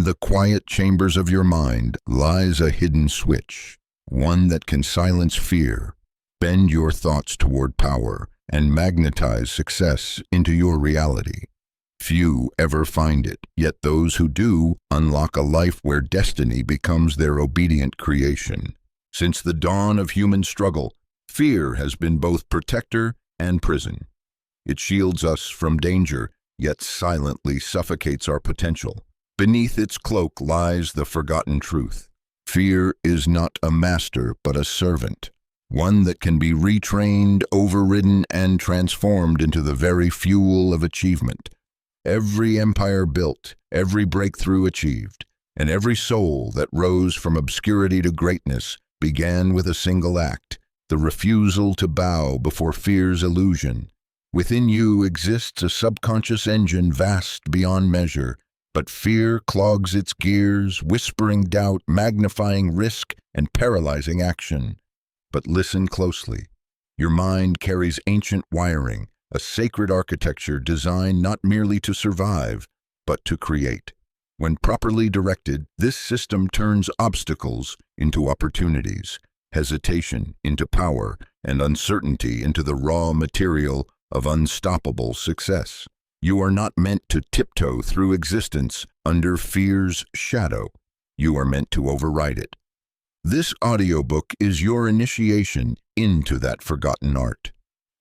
the quiet chambers of your mind lies a hidden switch, one that can silence fear, bend your thoughts toward power, and magnetize success into your reality. Few ever find it, yet those who do unlock a life where destiny becomes their obedient creation. Since the dawn of human struggle, fear has been both protector and prison. It shields us from danger, yet silently suffocates our potential. Beneath its cloak lies the forgotten truth. Fear is not a master, but a servant, one that can be retrained, overridden, and transformed into the very fuel of achievement. Every empire built, every breakthrough achieved, and every soul that rose from obscurity to greatness began with a single act, the refusal to bow before fear's illusion. Within you exists a subconscious engine vast beyond measure, but fear clogs its gears, whispering doubt, magnifying risk, and paralyzing action. But listen closely. Your mind carries ancient wiring, a sacred architecture designed not merely to survive, but to create. When properly directed, this system turns obstacles into opportunities, hesitation into power, and uncertainty into the raw material of unstoppable success. You are not meant to tiptoe through existence under fear's shadow. You are meant to override it. This audiobook is your initiation into that forgotten art.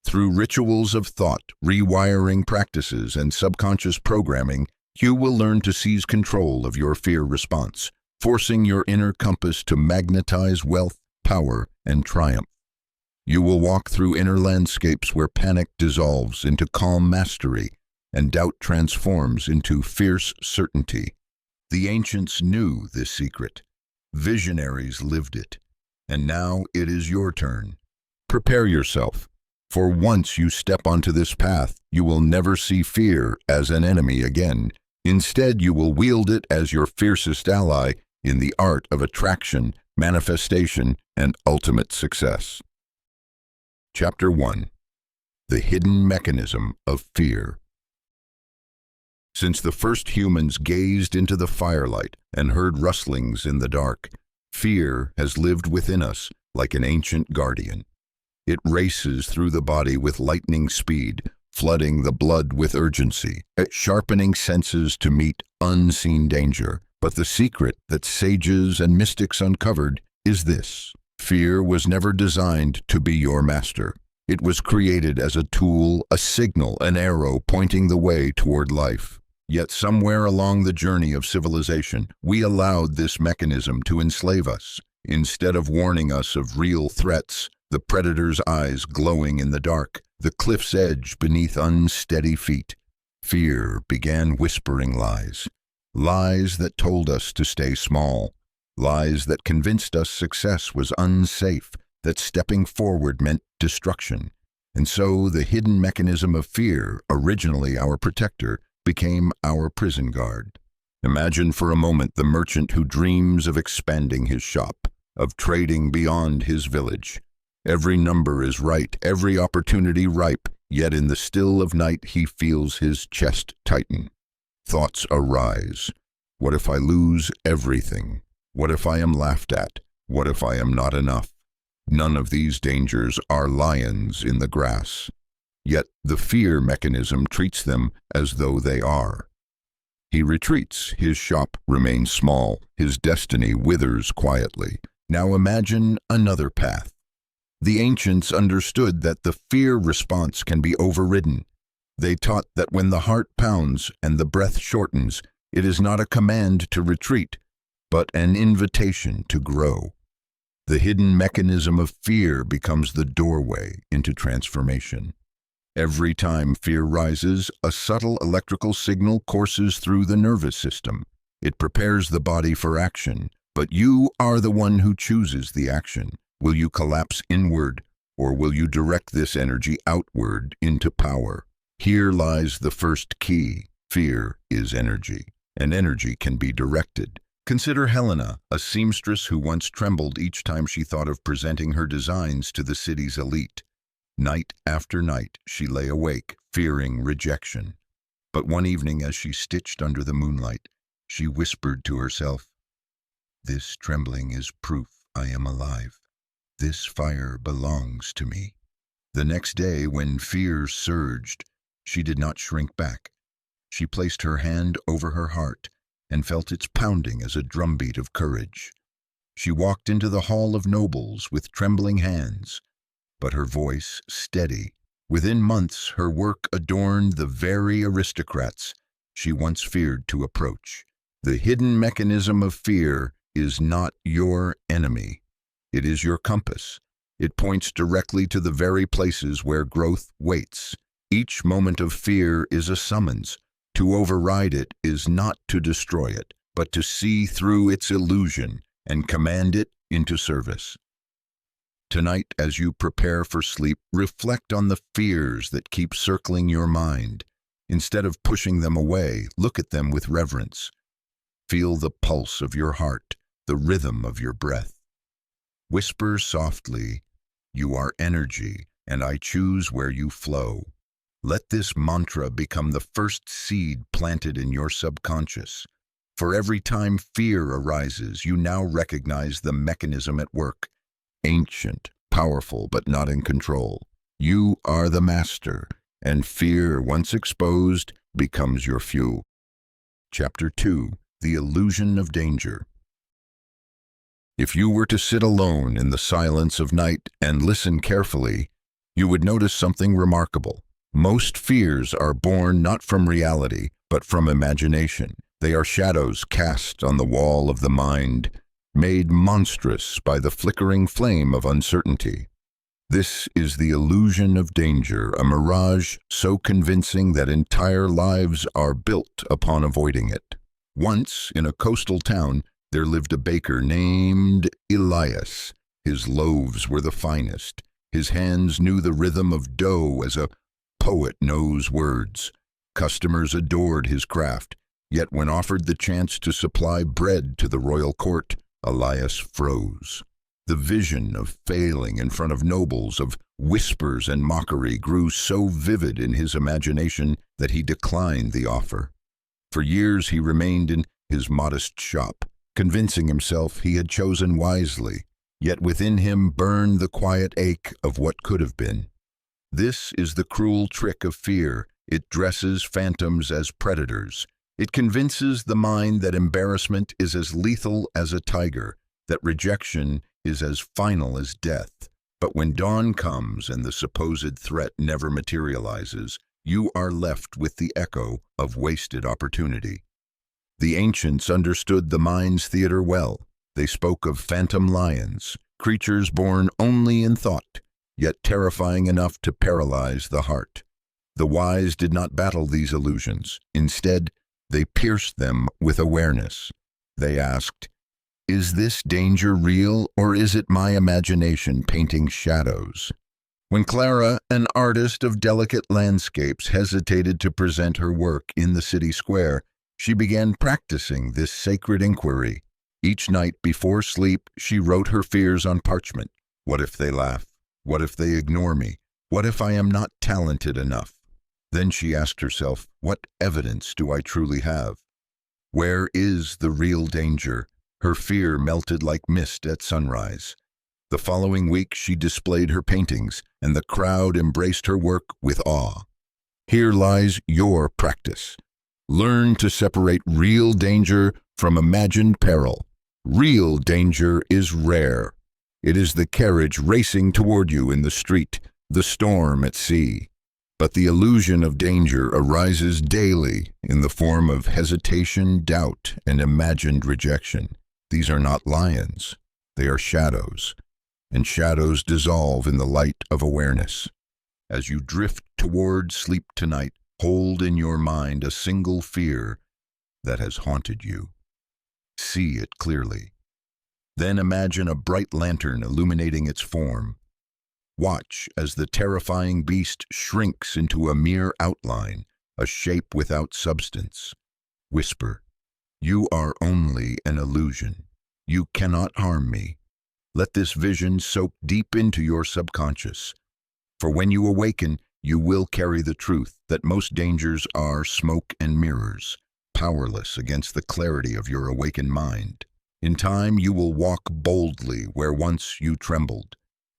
Through rituals of thought, rewiring practices, and subconscious programming, you will learn to seize control of your fear response, forcing your inner compass to magnetize wealth, power, and triumph. You will walk through inner landscapes where panic dissolves into calm mastery and doubt transforms into fierce certainty. The ancients knew this secret. Visionaries lived it. And now it is your turn. Prepare yourself, for once you step onto this path, you will never see fear as an enemy again. Instead, you will wield it as your fiercest ally in the art of attraction, manifestation, and ultimate success. Chapter 1. The Hidden Mechanism of Fear. Since the first humans gazed into the firelight and heard rustlings in the dark, fear has lived within us like an ancient guardian. It races through the body with lightning speed, flooding the blood with urgency, sharpening senses to meet unseen danger. But the secret that sages and mystics uncovered is this: fear was never designed to be your master. It was created as a tool, a signal, an arrow pointing the way toward life. Yet somewhere along the journey of civilization, we allowed this mechanism to enslave us. Instead of warning us of real threats, the predator's eyes glowing in the dark, the cliff's edge beneath unsteady feet, fear began whispering lies. Lies that told us to stay small. Lies that convinced us success was unsafe, that stepping forward meant destruction. And so the hidden mechanism of fear, originally our protector, became our prison guard. Imagine for a moment the merchant who dreams of expanding his shop, of trading beyond his village. Every number is right, every opportunity ripe, yet in the still of night he feels his chest tighten. Thoughts arise. What if I lose everything? What if I am laughed at? What if I am not enough? None of these dangers are lions in the grass. Yet the fear mechanism treats them as though they are. He retreats, his shop remains small, his destiny withers quietly. Now imagine another path. The ancients understood that the fear response can be overridden. They taught that when the heart pounds and the breath shortens, it is not a command to retreat, but an invitation to grow. The hidden mechanism of fear becomes the doorway into transformation. Every time fear rises, a subtle electrical signal courses through the nervous system. It prepares the body for action, but you are the one who chooses the action. Will you collapse inward, or will you direct this energy outward into power? Here lies the first key. Fear is energy, and energy can be directed. Consider Helena, a seamstress who once trembled each time she thought of presenting her designs to the city's elite. Night after night, she lay awake, fearing rejection. But one evening, as she stitched under the moonlight, She whispered to herself, "This trembling is proof I am alive. This fire belongs to me." The next day, when fear surged, she did not shrink back. She placed her hand over her heart and felt its pounding as a drumbeat of courage. She walked into the hall of nobles with trembling hands, but her voice steady. Within months, her work adorned the very aristocrats she once feared to approach. The hidden mechanism of fear is not your enemy. It is your compass. It points directly to the very places where growth waits. Each moment of fear is a summons. To override it is not to destroy it, but to see through its illusion and command it into service. Tonight, as you prepare for sleep, reflect on the fears that keep circling your mind. Instead of pushing them away, look at them with reverence. Feel the pulse of your heart, the rhythm of your breath. Whisper softly, "You are energy, and I choose where you flow." Let this mantra become the first seed planted in your subconscious. For every time fear arises, you now recognize the mechanism at work. Ancient, powerful, but not in control. You are the master, and fear, once exposed, becomes your fuel. Chapter 2. The Illusion of Danger. If you were to sit alone in the silence of night and listen carefully, you would notice something remarkable. Most fears are born not from reality, but from imagination. They are shadows cast on the wall of the mind, made monstrous by the flickering flame of uncertainty. This is the illusion of danger, a mirage so convincing that entire lives are built upon avoiding it. Once, in a coastal town, there lived a baker named Elias. His loaves were the finest. His hands knew the rhythm of dough as a poet knows words. Customers adored his craft, yet when offered the chance to supply bread to the royal court, Elias froze. The vision of failing in front of nobles, of whispers and mockery, grew so vivid in his imagination that he declined the offer. For years he remained in his modest shop, convincing himself he had chosen wisely, yet within him burned the quiet ache of what could have been. This is the cruel trick of fear. It dresses phantoms as predators. It convinces the mind that embarrassment is as lethal as a tiger, that rejection is as final as death. But when dawn comes and the supposed threat never materializes, you are left with the echo of wasted opportunity. The ancients understood the mind's theater well. They spoke of phantom lions, creatures born only in thought, yet terrifying enough to paralyze the heart. The wise did not battle these illusions. Instead, they pierced them with awareness. They asked, "Is this danger real, or is it my imagination painting shadows?" When Clara, an artist of delicate landscapes, hesitated to present her work in the city square, she began practicing this sacred inquiry. Each night before sleep, she wrote her fears on parchment. What if they laugh? What if they ignore me? What if I am not talented enough? Then she asked herself, what evidence do I truly have? Where is the real danger? Her fear melted like mist at sunrise. The following week she displayed her paintings, and the crowd embraced her work with awe. Here lies your practice. Learn to separate real danger from imagined peril. Real danger is rare. It is the carriage racing toward you in the street, the storm at sea. But the illusion of danger arises daily in the form of hesitation, doubt, and imagined rejection. These are not lions. They are shadows, and shadows dissolve in the light of awareness. As you drift toward sleep tonight, hold in your mind a single fear that has haunted you. See it clearly. Then imagine a bright lantern illuminating its form. Watch as the terrifying beast shrinks into a mere outline, a shape without substance. Whisper, "You are only an illusion. You cannot harm me." Let this vision soak deep into your subconscious. For when you awaken, you will carry the truth that most dangers are smoke and mirrors, powerless against the clarity of your awakened mind. In time, you will walk boldly where once you trembled.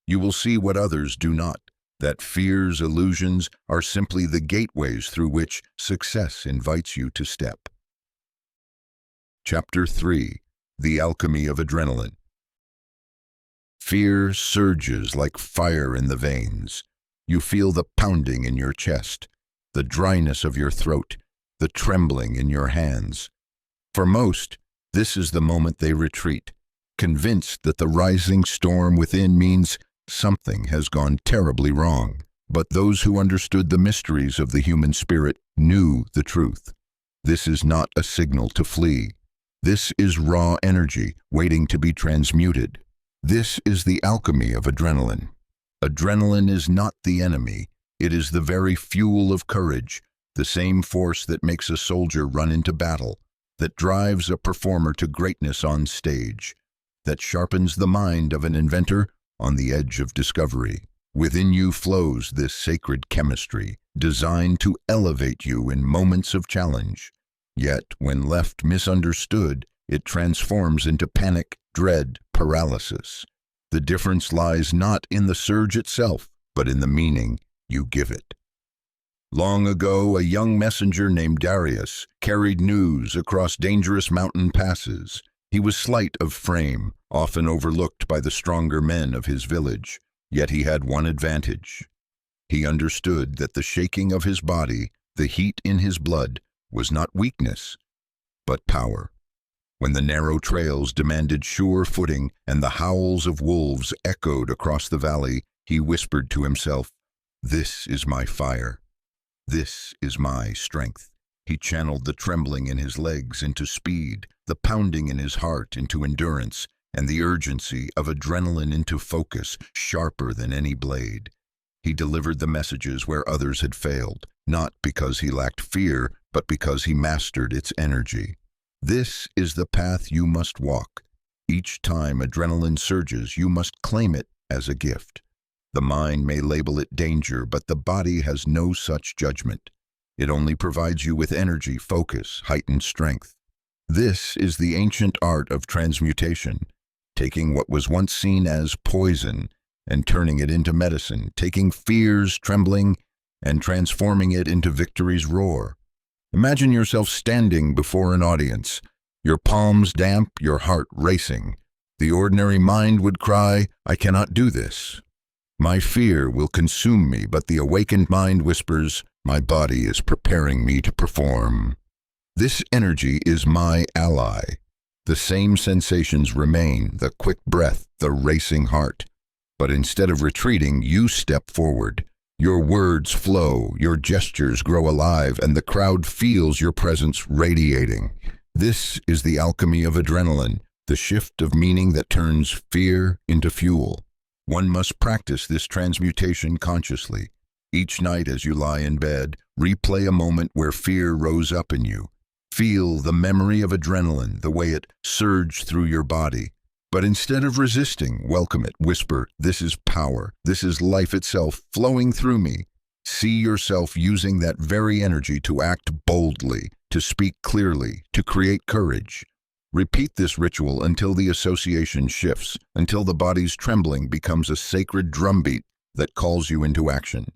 You will see what others do not, that fear's illusions are simply the gateways through which success invites you to step. Chapter 3. The Alchemy of Adrenaline. Fear surges like fire in the veins. You feel the pounding in your chest, the dryness of your throat, the trembling in your hands. For most, this is the moment they retreat, convinced that the rising storm within means something has gone terribly wrong. But those who understood the mysteries of the human spirit knew the truth. This is not a signal to flee. This is raw energy waiting to be transmuted. This is the alchemy of adrenaline. Adrenaline is not the enemy. It is the very fuel of courage, the same force that makes a soldier run into battle, that drives a performer to greatness on stage, that sharpens the mind of an inventor on the edge of discovery. Within you flows this sacred chemistry, designed to elevate you in moments of challenge. Yet, when left misunderstood, it transforms into panic, dread, paralysis. The difference lies not in the surge itself, but in the meaning you give it. Long ago, a young messenger named Darius carried news across dangerous mountain passes. He was slight of frame, often overlooked by the stronger men of his village. Yet he had one advantage. He understood that the shaking of his body, the heat in his blood, was not weakness, but power. When the narrow trails demanded sure footing and the howls of wolves echoed across the valley, he whispered to himself, "This is my fire. This is my strength." He channeled the trembling in his legs into speed, the pounding in his heart into endurance, and the urgency of adrenaline into focus, sharper than any blade. He delivered the messages where others had failed, not because he lacked fear, but because he mastered its energy. This is the path you must walk. Each time adrenaline surges, you must claim it as a gift. The mind may label it danger, but the body has no such judgment. It only provides you with energy, focus, heightened strength. This is the ancient art of transmutation, taking what was once seen as poison and turning it into medicine, taking fear's trembling and transforming it into victory's roar. Imagine yourself standing before an audience, your palms damp, your heart racing. The ordinary mind would cry, "I cannot do this. My fear will consume me," but the awakened mind whispers, "My body is preparing me to perform. This energy is my ally." The same sensations remain, the quick breath, the racing heart. But instead of retreating, you step forward. Your words flow, your gestures grow alive, and the crowd feels your presence radiating. This is the alchemy of adrenaline, the shift of meaning that turns fear into fuel. One must practice this transmutation consciously. Each night as you lie in bed, replay a moment where fear rose up in you. Feel the memory of adrenaline, the way it surged through your body. But instead of resisting, welcome it. Whisper, "This is power. This is life itself flowing through me." See yourself using that very energy to act boldly, to speak clearly, to create courage. Repeat this ritual until the association shifts, until the body's trembling becomes a sacred drumbeat that calls you into action.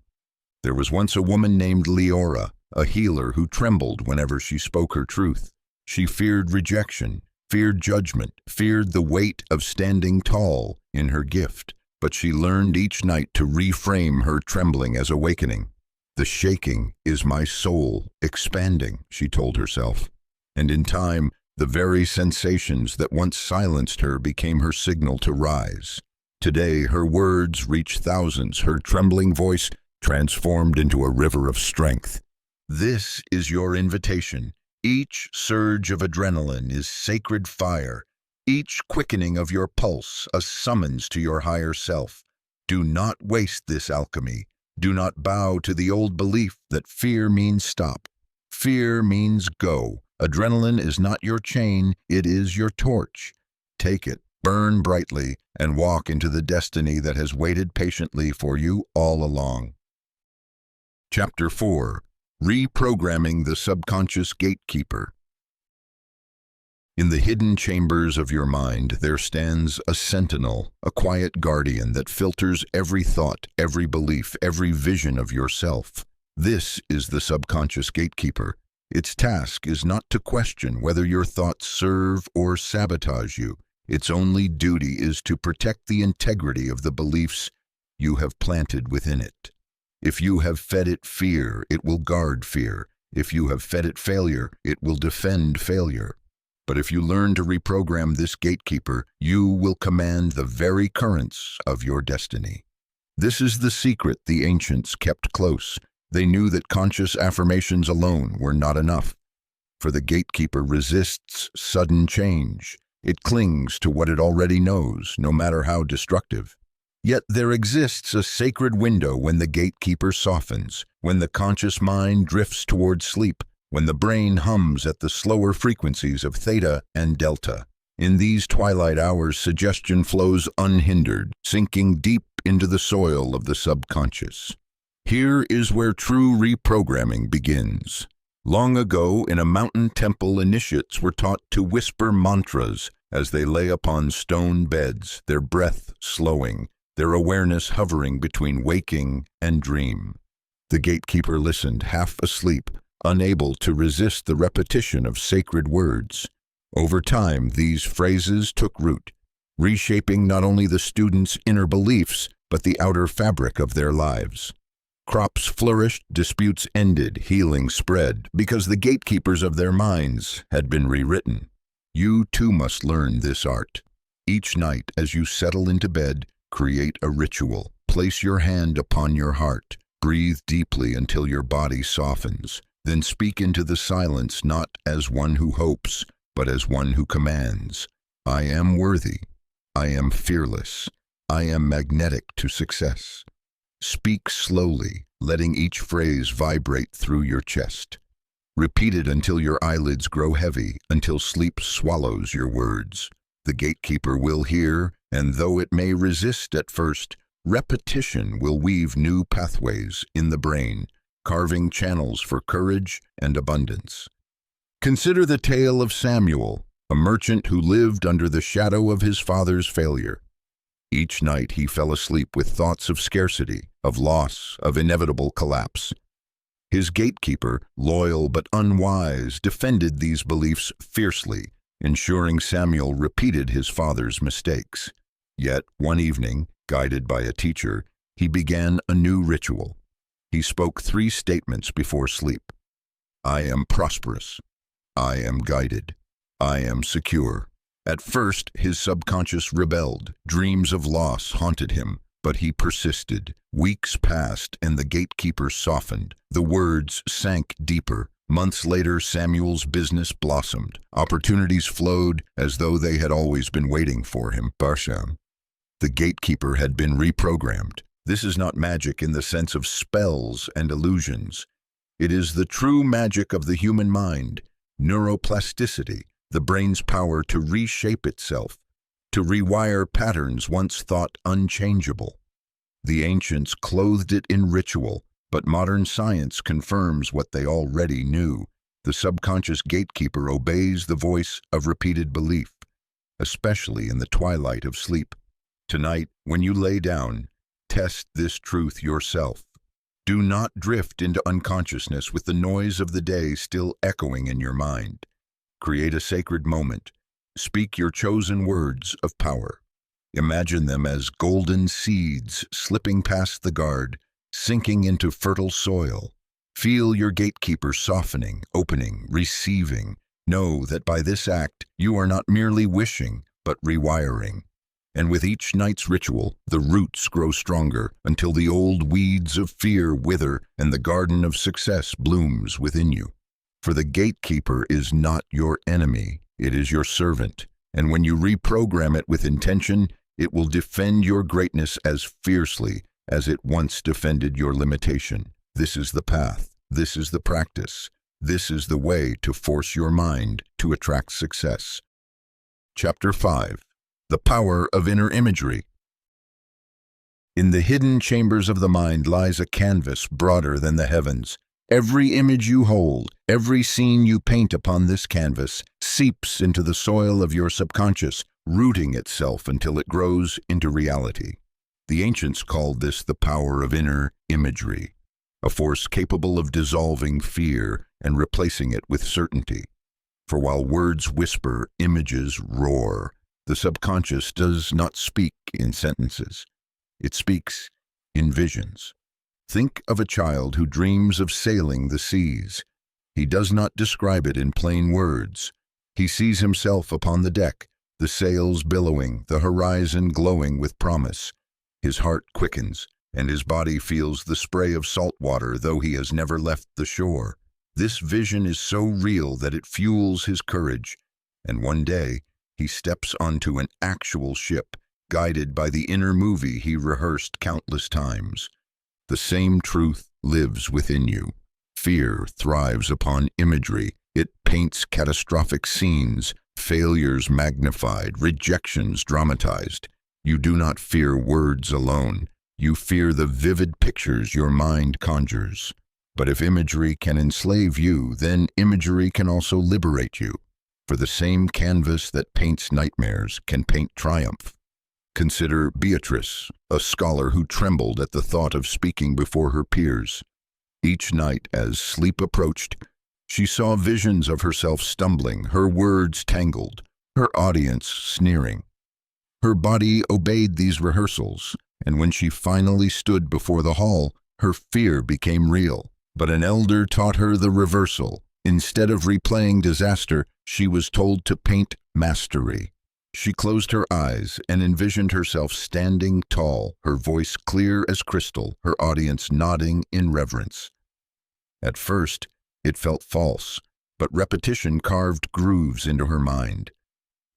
There was once a woman named Leora, a healer who trembled whenever she spoke her truth. She feared rejection, feared judgment, feared the weight of standing tall in her gift. But she learned each night to reframe her trembling as awakening. "The shaking is my soul expanding," she told herself. And in time, the very sensations that once silenced her became her signal to rise. Today, her words reach thousands, her trembling voice transformed into a river of strength. This is your invitation. Each surge of adrenaline is sacred fire. Each quickening of your pulse a summons to your higher self. Do not waste this alchemy. Do not bow to the old belief that fear means stop. Fear means go. Adrenaline is not your chain, it is your torch. Take it, burn brightly, and walk into the destiny that has waited patiently for you all along. Chapter 4. Reprogramming the Subconscious Gatekeeper. In the hidden chambers of your mind, there stands a sentinel, a quiet guardian that filters every thought, every belief, every vision of yourself. This is the subconscious gatekeeper. Its task is not to question whether your thoughts serve or sabotage you. Its only duty is to protect the integrity of the beliefs you have planted within it. If you have fed it fear, it will guard fear. If you have fed it failure, it will defend failure. But if you learn to reprogram this gatekeeper, you will command the very currents of your destiny. This is the secret the ancients kept close. They knew that conscious affirmations alone were not enough, for the gatekeeper resists sudden change. It clings to what it already knows, no matter how destructive. Yet there exists a sacred window when the gatekeeper softens, when the conscious mind drifts toward sleep, when the brain hums at the slower frequencies of theta and delta. In these twilight hours, suggestion flows unhindered, sinking deep into the soil of the subconscious. Here is where true reprogramming begins. Long ago, in a mountain temple, initiates were taught to whisper mantras as they lay upon stone beds, their breath slowing, their awareness hovering between waking and dream. The gatekeeper listened, half asleep, unable to resist the repetition of sacred words. Over time, these phrases took root, reshaping not only the students' inner beliefs, but the outer fabric of their lives. Crops flourished, disputes ended, healing spread, because the gatekeepers of their minds had been rewritten. You too must learn this art. Each night, as you settle into bed, create a ritual. Place your hand upon your heart. Breathe deeply until your body softens. Then speak into the silence not as one who hopes, but as one who commands. I am worthy. I am fearless. I am magnetic to success. Speak slowly, letting each phrase vibrate through your chest. Repeat it until your eyelids grow heavy, until sleep swallows your words. The gatekeeper will hear, and though it may resist at first, repetition will weave new pathways in the brain, carving channels for courage and abundance. Consider the tale of Samuel, a merchant who lived under the shadow of his father's failure. Each night he fell asleep with thoughts of scarcity, of loss, of inevitable collapse. His gatekeeper, loyal but unwise, defended these beliefs fiercely, ensuring Samuel repeated his father's mistakes. Yet, one evening, guided by a teacher, he began a new ritual. He spoke 3 statements before sleep. I am prosperous. I am guided. I am secure. At first, his subconscious rebelled. Dreams of loss haunted him, but he persisted. Weeks passed, and the gatekeeper softened. The words sank deeper. Months later, Samuel's business blossomed. Opportunities flowed as though they had always been waiting for him. Barsham. The gatekeeper had been reprogrammed. This is not magic in the sense of spells and illusions. It is the true magic of the human mind, neuroplasticity, the brain's power to reshape itself, to rewire patterns once thought unchangeable. The ancients clothed it in ritual, but modern science confirms what they already knew. The subconscious gatekeeper obeys the voice of repeated belief, especially in the twilight of sleep. Tonight, when you lay down, test this truth yourself. Do not drift into unconsciousness with the noise of the day still echoing in your mind. Create a sacred moment. Speak your chosen words of power. Imagine them as golden seeds slipping past the guard, sinking into fertile soil. Feel your gatekeeper softening, opening, receiving. Know that by this act, you are not merely wishing, but rewiring. And with each night's ritual, the roots grow stronger until the old weeds of fear wither and the garden of success blooms within you. For the gatekeeper is not your enemy, it is your servant. And when you reprogram it with intention, it will defend your greatness as fiercely as it once defended your limitation. This is the path. This is the practice. This is the way to force your mind to attract success. Chapter 5. The Power of Inner Imagery. In the hidden chambers of the mind lies a canvas broader than the heavens. Every image you hold, every scene you paint upon this canvas seeps into the soil of your subconscious, rooting itself until it grows into reality. The ancients called this the power of inner imagery, a force capable of dissolving fear and replacing it with certainty. For while words whisper, images roar. The subconscious does not speak in sentences. It speaks in visions. Think of a child who dreams of sailing the seas. He does not describe it in plain words. He sees himself upon the deck, the sails billowing, the horizon glowing with promise. His heart quickens, and his body feels the spray of salt water, though he has never left the shore. This vision is so real that it fuels his courage, and one day he steps onto an actual ship, guided by the inner movie he rehearsed countless times. The same truth lives within you. Fear thrives upon imagery. It paints catastrophic scenes, failures magnified, rejections dramatized. You do not fear words alone. You fear the vivid pictures your mind conjures. But if imagery can enslave you, then imagery can also liberate you. For the same canvas that paints nightmares can paint triumph. Consider Beatrice, a scholar who trembled at the thought of speaking before her peers. Each night, as sleep approached, she saw visions of herself stumbling, her words tangled, her audience sneering. Her body obeyed these rehearsals, and when she finally stood before the hall, her fear became real. But an elder taught her the reversal. Instead of replaying disaster, she was told to paint mastery. She closed her eyes and envisioned herself standing tall, her voice clear as crystal, her audience nodding in reverence. At first, it felt false, but repetition carved grooves into her mind.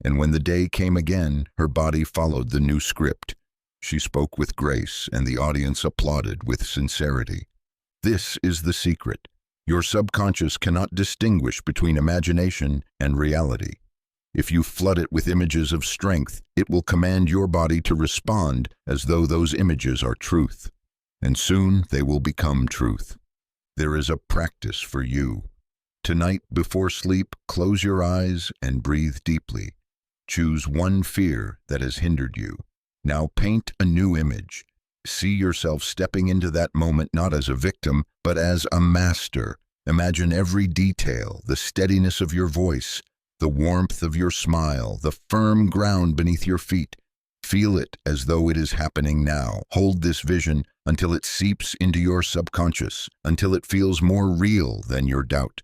And when the day came again, her body followed the new script. She spoke with grace, and the audience applauded with sincerity. This is the secret. Your subconscious cannot distinguish between imagination and reality. If you flood it with images of strength, it will command your body to respond as though those images are truth. And soon they will become truth. There is a practice for you. Tonight, before sleep, close your eyes and breathe deeply. Choose one fear that has hindered you. Now paint a new image. See yourself stepping into that moment not as a victim, but as a master. Imagine every detail, the steadiness of your voice, the warmth of your smile, the firm ground beneath your feet. Feel it as though it is happening now. Hold this vision until it seeps into your subconscious, until it feels more real than your doubt.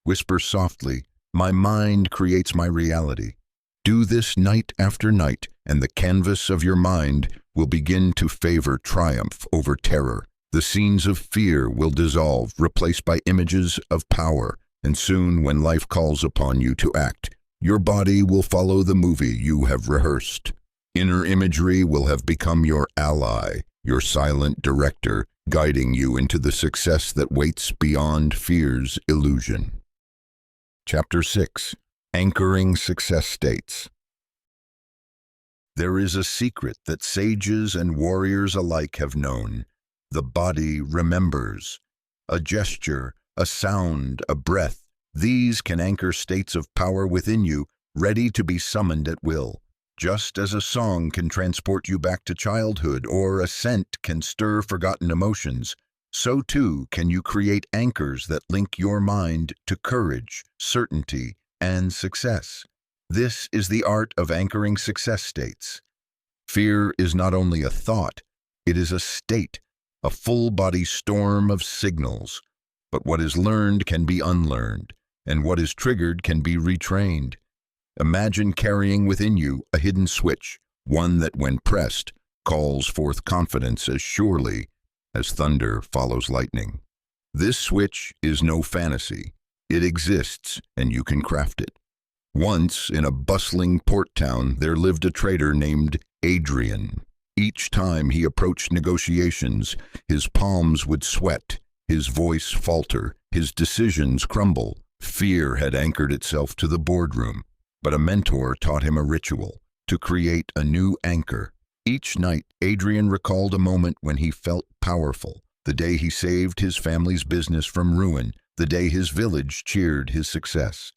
Whisper softly, "My mind creates my reality." Do this night after night, and the canvas of your mind will begin to favor triumph over terror. The scenes of fear will dissolve, replaced by images of power. And soon, when life calls upon you to act, your body will follow the movie you have rehearsed. Inner imagery will have become your ally, your silent director, guiding you into the success that waits beyond fear's illusion. Chapter 6. Anchoring Success States. There is a secret that sages and warriors alike have known. The body remembers. A gesture, a sound, a breath, these can anchor states of power within you, ready to be summoned at will. Just as a song can transport you back to childhood or a scent can stir forgotten emotions, so too can you create anchors that link your mind to courage, certainty, and success. This is the art of anchoring success states. Fear is not only a thought, it is a state, a full-body storm of signals. But what is learned can be unlearned, and what is triggered can be retrained. Imagine carrying within you a hidden switch, one that, when pressed, calls forth confidence as surely as thunder follows lightning. This switch is no fantasy. It exists, and you can craft it. Once, in a bustling port town, there lived a trader named Adrian. Each time he approached negotiations, his palms would sweat, his voice falter, his decisions crumble. Fear had anchored itself to the boardroom, but a mentor taught him a ritual, to create a new anchor. Each night, Adrian recalled a moment when he felt powerful, the day he saved his family's business from ruin, the day his village cheered his success.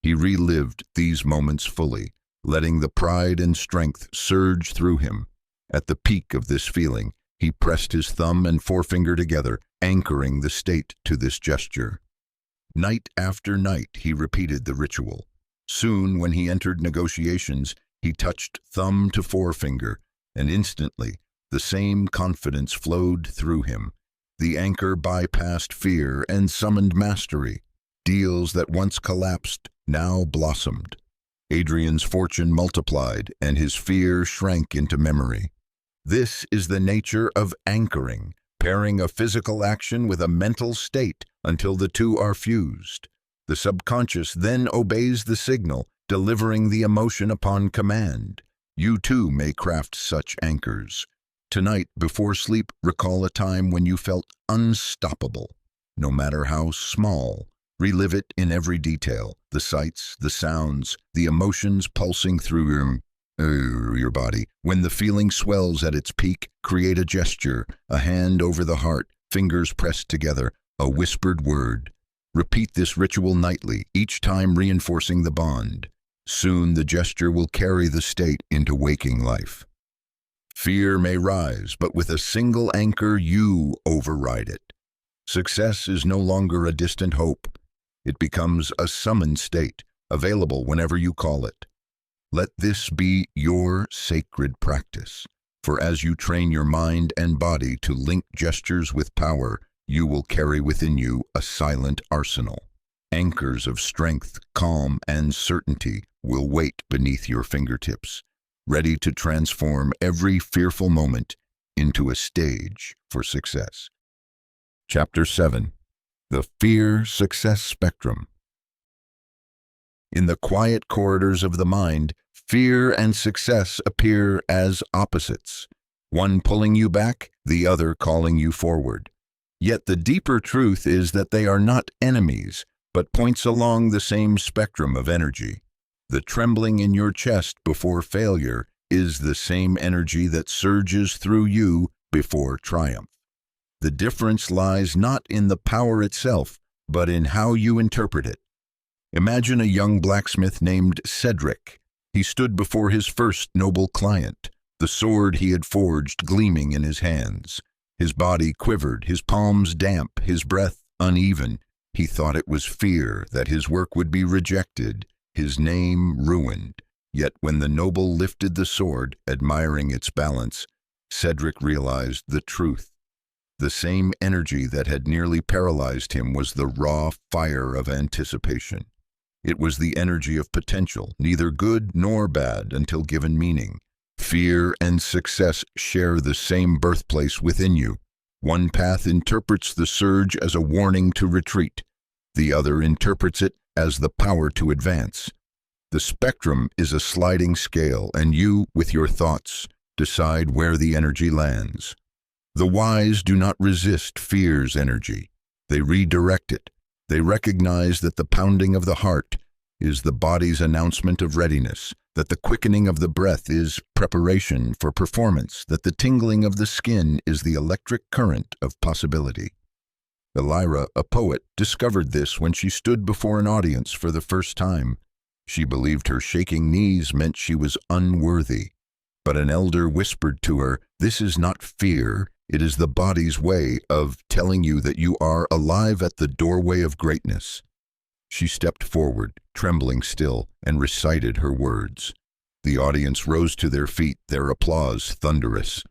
He relived these moments fully, letting the pride and strength surge through him. At the peak of this feeling, he pressed his thumb and forefinger together, anchoring the state to this gesture. Night after night, he repeated the ritual. Soon, when he entered negotiations, he touched thumb to forefinger, and instantly, the same confidence flowed through him. The anchor bypassed fear and summoned mastery. Deals that once collapsed now blossomed. Adrian's fortune multiplied, and his fear shrank into memory. This is the nature of anchoring, pairing a physical action with a mental state until the two are fused. The subconscious then obeys the signal, delivering the emotion upon command. You too may craft such anchors. Tonight, before sleep, recall a time when you felt unstoppable. No matter how small, relive it in every detail, the sights, the sounds, the emotions pulsing through your body. When the feeling swells at its peak, create a gesture, a hand over the heart, fingers pressed together, a whispered word. Repeat this ritual nightly, each time reinforcing the bond. Soon the gesture will carry the state into waking life. Fear may rise, but with a single anchor you override it. Success is no longer a distant hope. It becomes a summoned state, available whenever you call it. Let this be your sacred practice, for as you train your mind and body to link gestures with power, you will carry within you a silent arsenal. Anchors of strength, calm, and certainty will wait beneath your fingertips, ready to transform every fearful moment into a stage for success. Chapter 7. The Fear-Success Spectrum. In the quiet corridors of the mind, fear and success appear as opposites, one pulling you back, the other calling you forward. Yet the deeper truth is that they are not enemies, but points along the same spectrum of energy. The trembling in your chest before failure is the same energy that surges through you before triumph. The difference lies not in the power itself, but in how you interpret it. Imagine a young blacksmith named Cedric. He stood before his first noble client, the sword he had forged gleaming in his hands. His body quivered, his palms damp, his breath uneven. He thought it was fear that his work would be rejected, his name ruined. Yet when the noble lifted the sword, admiring its balance, Cedric realized the truth. The same energy that had nearly paralyzed him was the raw fire of anticipation. It was the energy of potential, neither good nor bad until given meaning. Fear and success share the same birthplace within you. One path interprets the surge as a warning to retreat. The other interprets it as the power to advance. The spectrum is a sliding scale, and you, with your thoughts, decide where the energy lands. The wise do not resist fear's energy. They redirect it. They recognize that the pounding of the heart is the body's announcement of readiness, that the quickening of the breath is preparation for performance, that the tingling of the skin is the electric current of possibility. Elira, a poet, discovered this when she stood before an audience for the first time. She believed her shaking knees meant she was unworthy. But an elder whispered to her, "This is not fear. It is the body's way of telling you that you are alive at the doorway of greatness." She stepped forward, trembling still, and recited her words. The audience rose to their feet, their applause thunderous.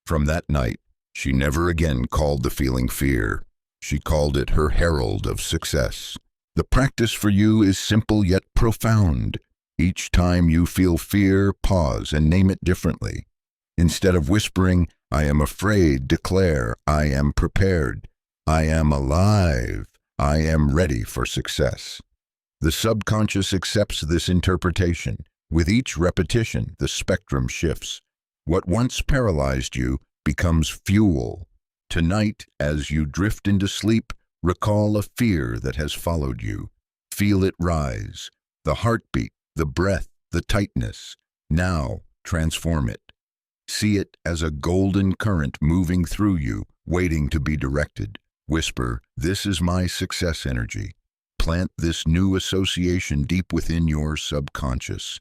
From that night, she never again called the feeling fear. She called it her herald of success. The practice for you is simple yet profound. Each time you feel fear, pause and name it differently. Instead of whispering, "I am afraid," declare, "I am prepared. I am alive. I am ready for success." The subconscious accepts this interpretation. With each repetition, the spectrum shifts. What once paralyzed you becomes fuel. Tonight, as you drift into sleep, recall a fear that has followed you. Feel it rise. The heartbeat, the breath, the tightness. Now, transform it. See it as a golden current moving through you, waiting to be directed. Whisper, "This is my success energy." Plant this new association deep within your subconscious.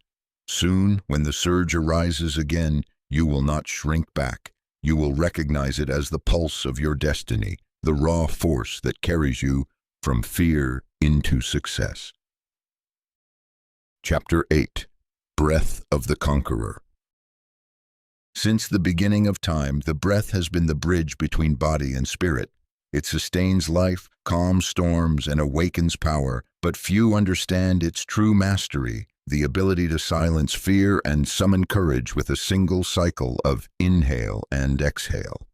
Soon, when the surge arises again, you will not shrink back. You will recognize it as the pulse of your destiny, the raw force that carries you from fear into success. Chapter 8. Breath of the Conqueror. Since the beginning of time, the breath has been the bridge between body and spirit. It sustains life, calms storms, and awakens power, but few understand its true mastery, the ability to silence fear and summon courage with a single cycle of inhale and exhale.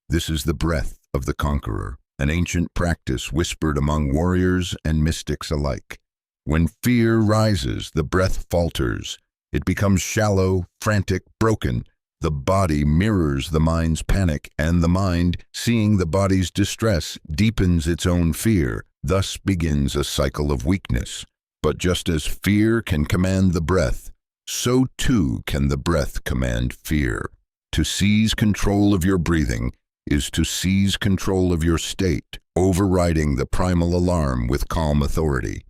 This is the breath of the conqueror, an ancient practice whispered among warriors and mystics alike. When fear rises, the breath falters. It becomes shallow, frantic, broken. The body mirrors the mind's panic, and the mind, seeing the body's distress, deepens its own fear. Thus begins a cycle of weakness. But just as fear can command the breath, so too can the breath command fear. To seize control of your breathing is to seize control of your state, overriding the primal alarm with calm authority.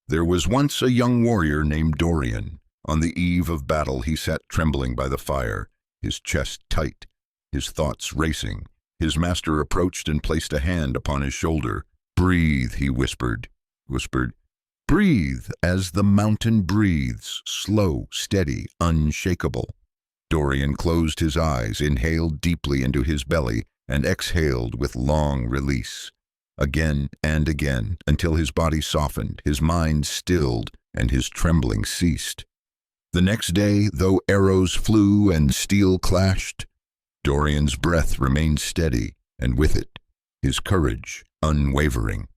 There was once a young warrior named Dorian. On the eve of battle, he sat trembling by the fire, his chest tight, his thoughts racing. His master approached and placed a hand upon his shoulder. "Breathe," he whispered. "Breathe as the mountain breathes, slow, steady, unshakable." Dorian closed his eyes, inhaled deeply into his belly, and exhaled with long release. Again and again, until his body softened, his mind stilled, and his trembling ceased. The next day, though arrows flew and steel clashed, Dorian's breath remained steady, and with it, his courage unwavering.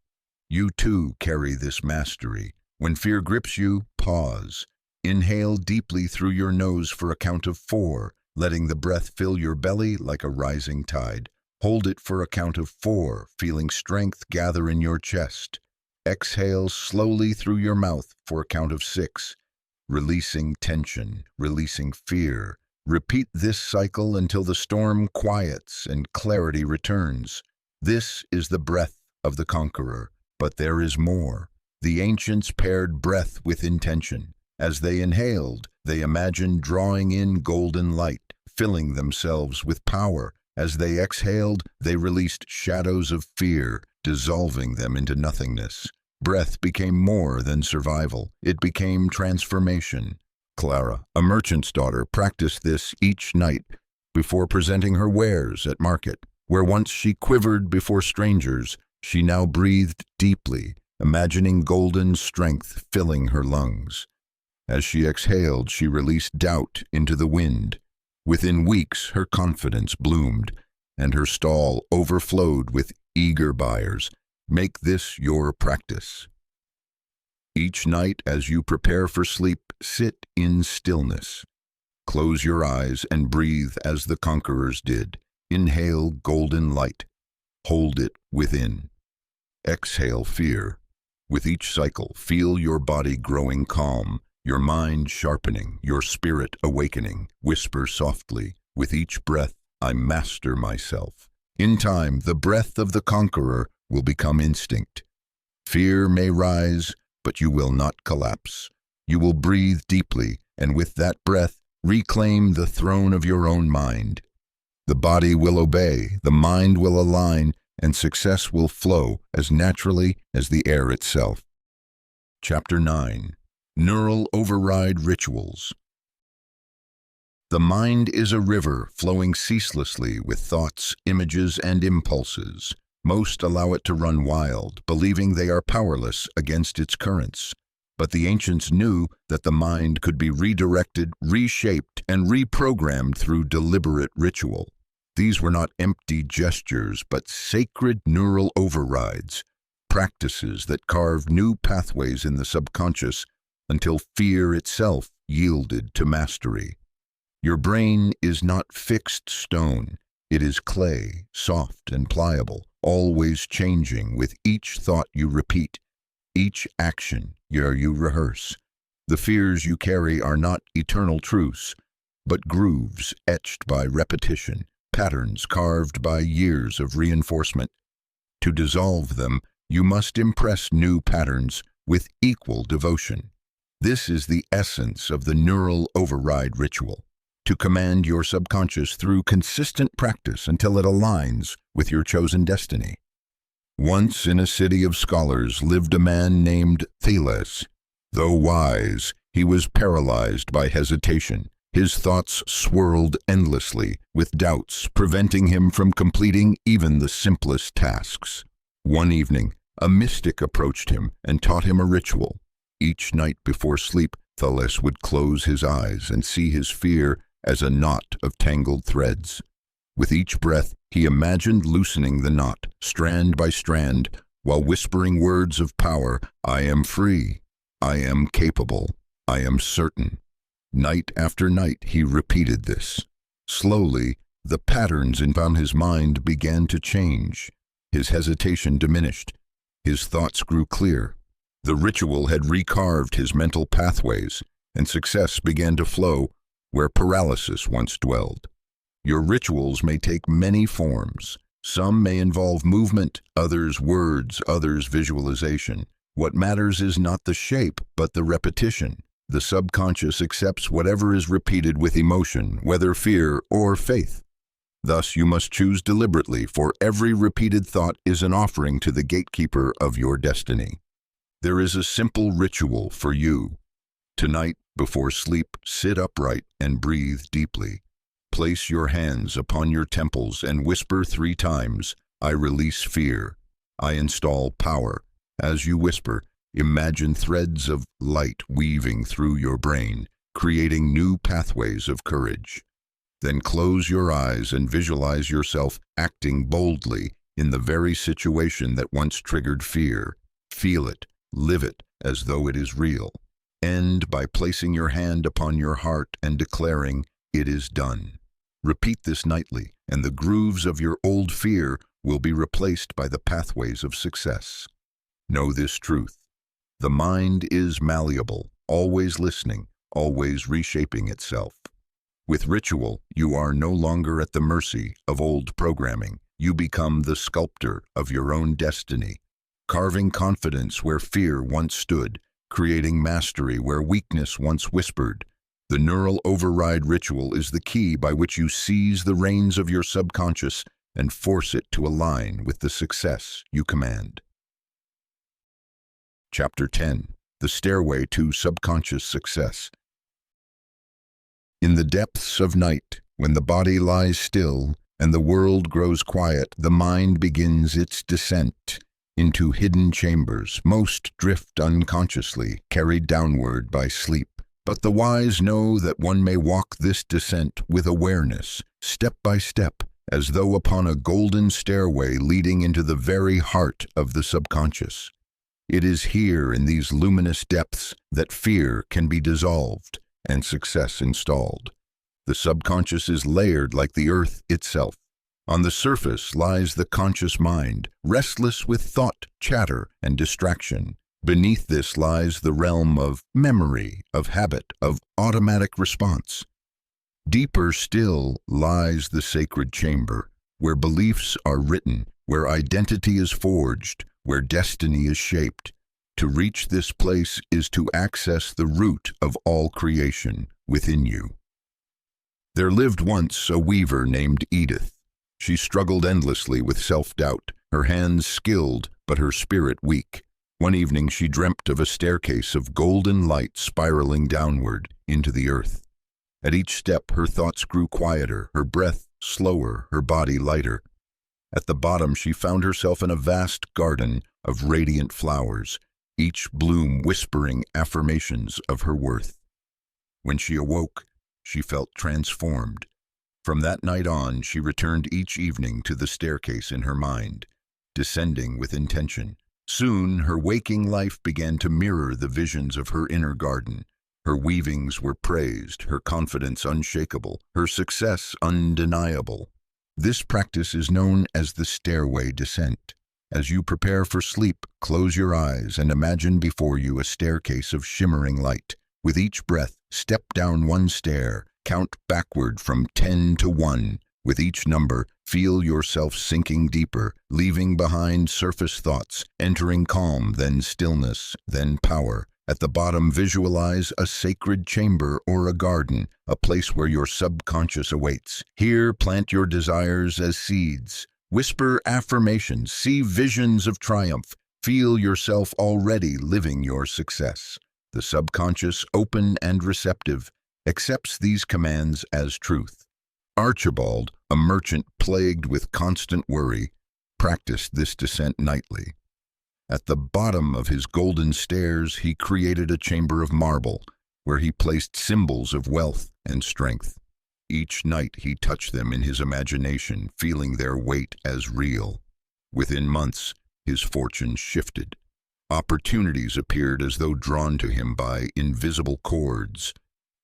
You too carry this mastery. When fear grips you, pause. Inhale deeply through your nose for a count of 4, letting the breath fill your belly like a rising tide. Hold it for a count of 4, feeling strength gather in your chest. Exhale slowly through your mouth for a count of 6. Releasing tension, releasing fear. Repeat this cycle until the storm quiets and clarity returns. This is the breath of the conqueror, but there is more. The ancients paired breath with intention. As they inhaled, they imagined drawing in golden light, filling themselves with power. As they exhaled, they released shadows of fear, dissolving them into nothingness. Breath became more than survival. It became transformation. Clara, a merchant's daughter, practiced this each night before presenting her wares at market. Where once she quivered before strangers, she now breathed deeply, imagining golden strength filling her lungs. As she exhaled, she released doubt into the wind. Within weeks, her confidence bloomed, and her stall overflowed with eager buyers. Make this your practice. Each night, as you prepare for sleep, sit in stillness. Close your eyes and breathe as the conquerors did. Inhale golden light. Hold it within. Exhale fear. With each cycle, feel your body growing calm, your mind sharpening, your spirit awakening. Whisper softly, with each breath, I master myself. In time, the breath of the conqueror will become instinct. Fear may rise, but you will not collapse. You will breathe deeply, and with that breath, reclaim the throne of your own mind. The body will obey, the mind will align, and success will flow as naturally as the air itself. Chapter 9. Neural Override Rituals. The mind is a river flowing ceaselessly with thoughts, images, and impulses. Most allow it to run wild, believing they are powerless against its currents. But the ancients knew that the mind could be redirected, reshaped, and reprogrammed through deliberate ritual. These were not empty gestures, but sacred neural overrides, practices that carved new pathways in the subconscious until fear itself yielded to mastery. Your brain is not fixed stone. It is clay, soft and pliable, always changing with each thought you repeat, each action you rehearse. The fears you carry are not eternal truths, but grooves etched by repetition. patterns carved by years of reinforcement. To dissolve them, you must impress new patterns with equal devotion. This is the essence of the neural override ritual, to command your subconscious through consistent practice until it aligns with your chosen destiny. Once in a city of scholars lived a man named Thales. Though wise, he was paralyzed by hesitation. His thoughts swirled endlessly, with doubts preventing him from completing even the simplest tasks. One evening, a mystic approached him and taught him a ritual. Each night before sleep, Thales would close his eyes and see his fear as a knot of tangled threads. With each breath, he imagined loosening the knot, strand by strand, while whispering words of power. I am free. I am capable. I am certain. Night after night, he repeated this. Slowly, the patterns in his mind began to change. His hesitation diminished. His thoughts grew clear. The ritual had recarved his mental pathways, and success began to flow where paralysis once dwelled. Your rituals may take many forms. Some may involve movement, others words, others visualization. What matters is not the shape, but the repetition. The subconscious accepts whatever is repeated with emotion, whether fear or faith. Thus, you must choose deliberately, for every repeated thought is an offering to the gatekeeper of your destiny. There is a simple ritual for you. Tonight, before sleep, sit upright and breathe deeply. Place your hands upon your temples and whisper 3 times, I release fear. I install power. As you whisper, imagine threads of light weaving through your brain, creating new pathways of courage. Then close your eyes and visualize yourself acting boldly in the very situation that once triggered fear. Feel it, live it as though it is real. End by placing your hand upon your heart and declaring, it is done. Repeat this nightly, and the grooves of your old fear will be replaced by the pathways of success. Know this truth. The mind is malleable, always listening, always reshaping itself. With ritual, you are no longer at the mercy of old programming. You become the sculptor of your own destiny, carving confidence where fear once stood, creating mastery where weakness once whispered. The neural override ritual is the key by which you seize the reins of your subconscious and force it to align with the success you command. Chapter 10. The Stairway to Subconscious Success. In the depths of night, when the body lies still and the world grows quiet, the mind begins its descent into hidden chambers. Most drift unconsciously, carried downward by sleep. But the wise know that one may walk this descent with awareness, step by step, as though upon a golden stairway leading into the very heart of the subconscious. It is here in these luminous depths that fear can be dissolved and success installed. The subconscious is layered like the earth itself. On the surface lies the conscious mind, restless with thought, chatter, and distraction. Beneath this lies the realm of memory, of habit, of automatic response. Deeper still lies the sacred chamber, where beliefs are written, where identity is forged, where destiny is shaped. To reach this place is to access the root of all creation within you. There lived once a weaver named Edith. She struggled endlessly with self-doubt, her hands skilled but her spirit weak. One evening she dreamt of a staircase of golden light spiraling downward into the earth. At each step her thoughts grew quieter, her breath slower, her body lighter. At the bottom she found herself in a vast garden of radiant flowers, each bloom whispering affirmations of her worth. When she awoke, she felt transformed. From that night on, she returned each evening to the staircase in her mind, descending with intention. Soon, her waking life began to mirror the visions of her inner garden. Her weavings were praised, her confidence unshakable, her success undeniable. This practice is known as the stairway descent. As you prepare for sleep, close your eyes and imagine before you a staircase of shimmering light. With each breath, step down one stair, count backward from 10 to 1. With each number, feel yourself sinking deeper, leaving behind surface thoughts, entering calm, then stillness, then power. At the bottom, visualize a sacred chamber or a garden, a place where your subconscious awaits. Here, plant your desires as seeds. Whisper affirmations, see visions of triumph, feel yourself already living your success. The subconscious, open and receptive, accepts these commands as truth. Archibald, a merchant plagued with constant worry, practiced this descent nightly. At the bottom of his golden stairs, he created a chamber of marble, where he placed symbols of wealth and strength. Each night he touched them in his imagination, feeling their weight as real. Within months, his fortune shifted. Opportunities appeared as though drawn to him by invisible cords.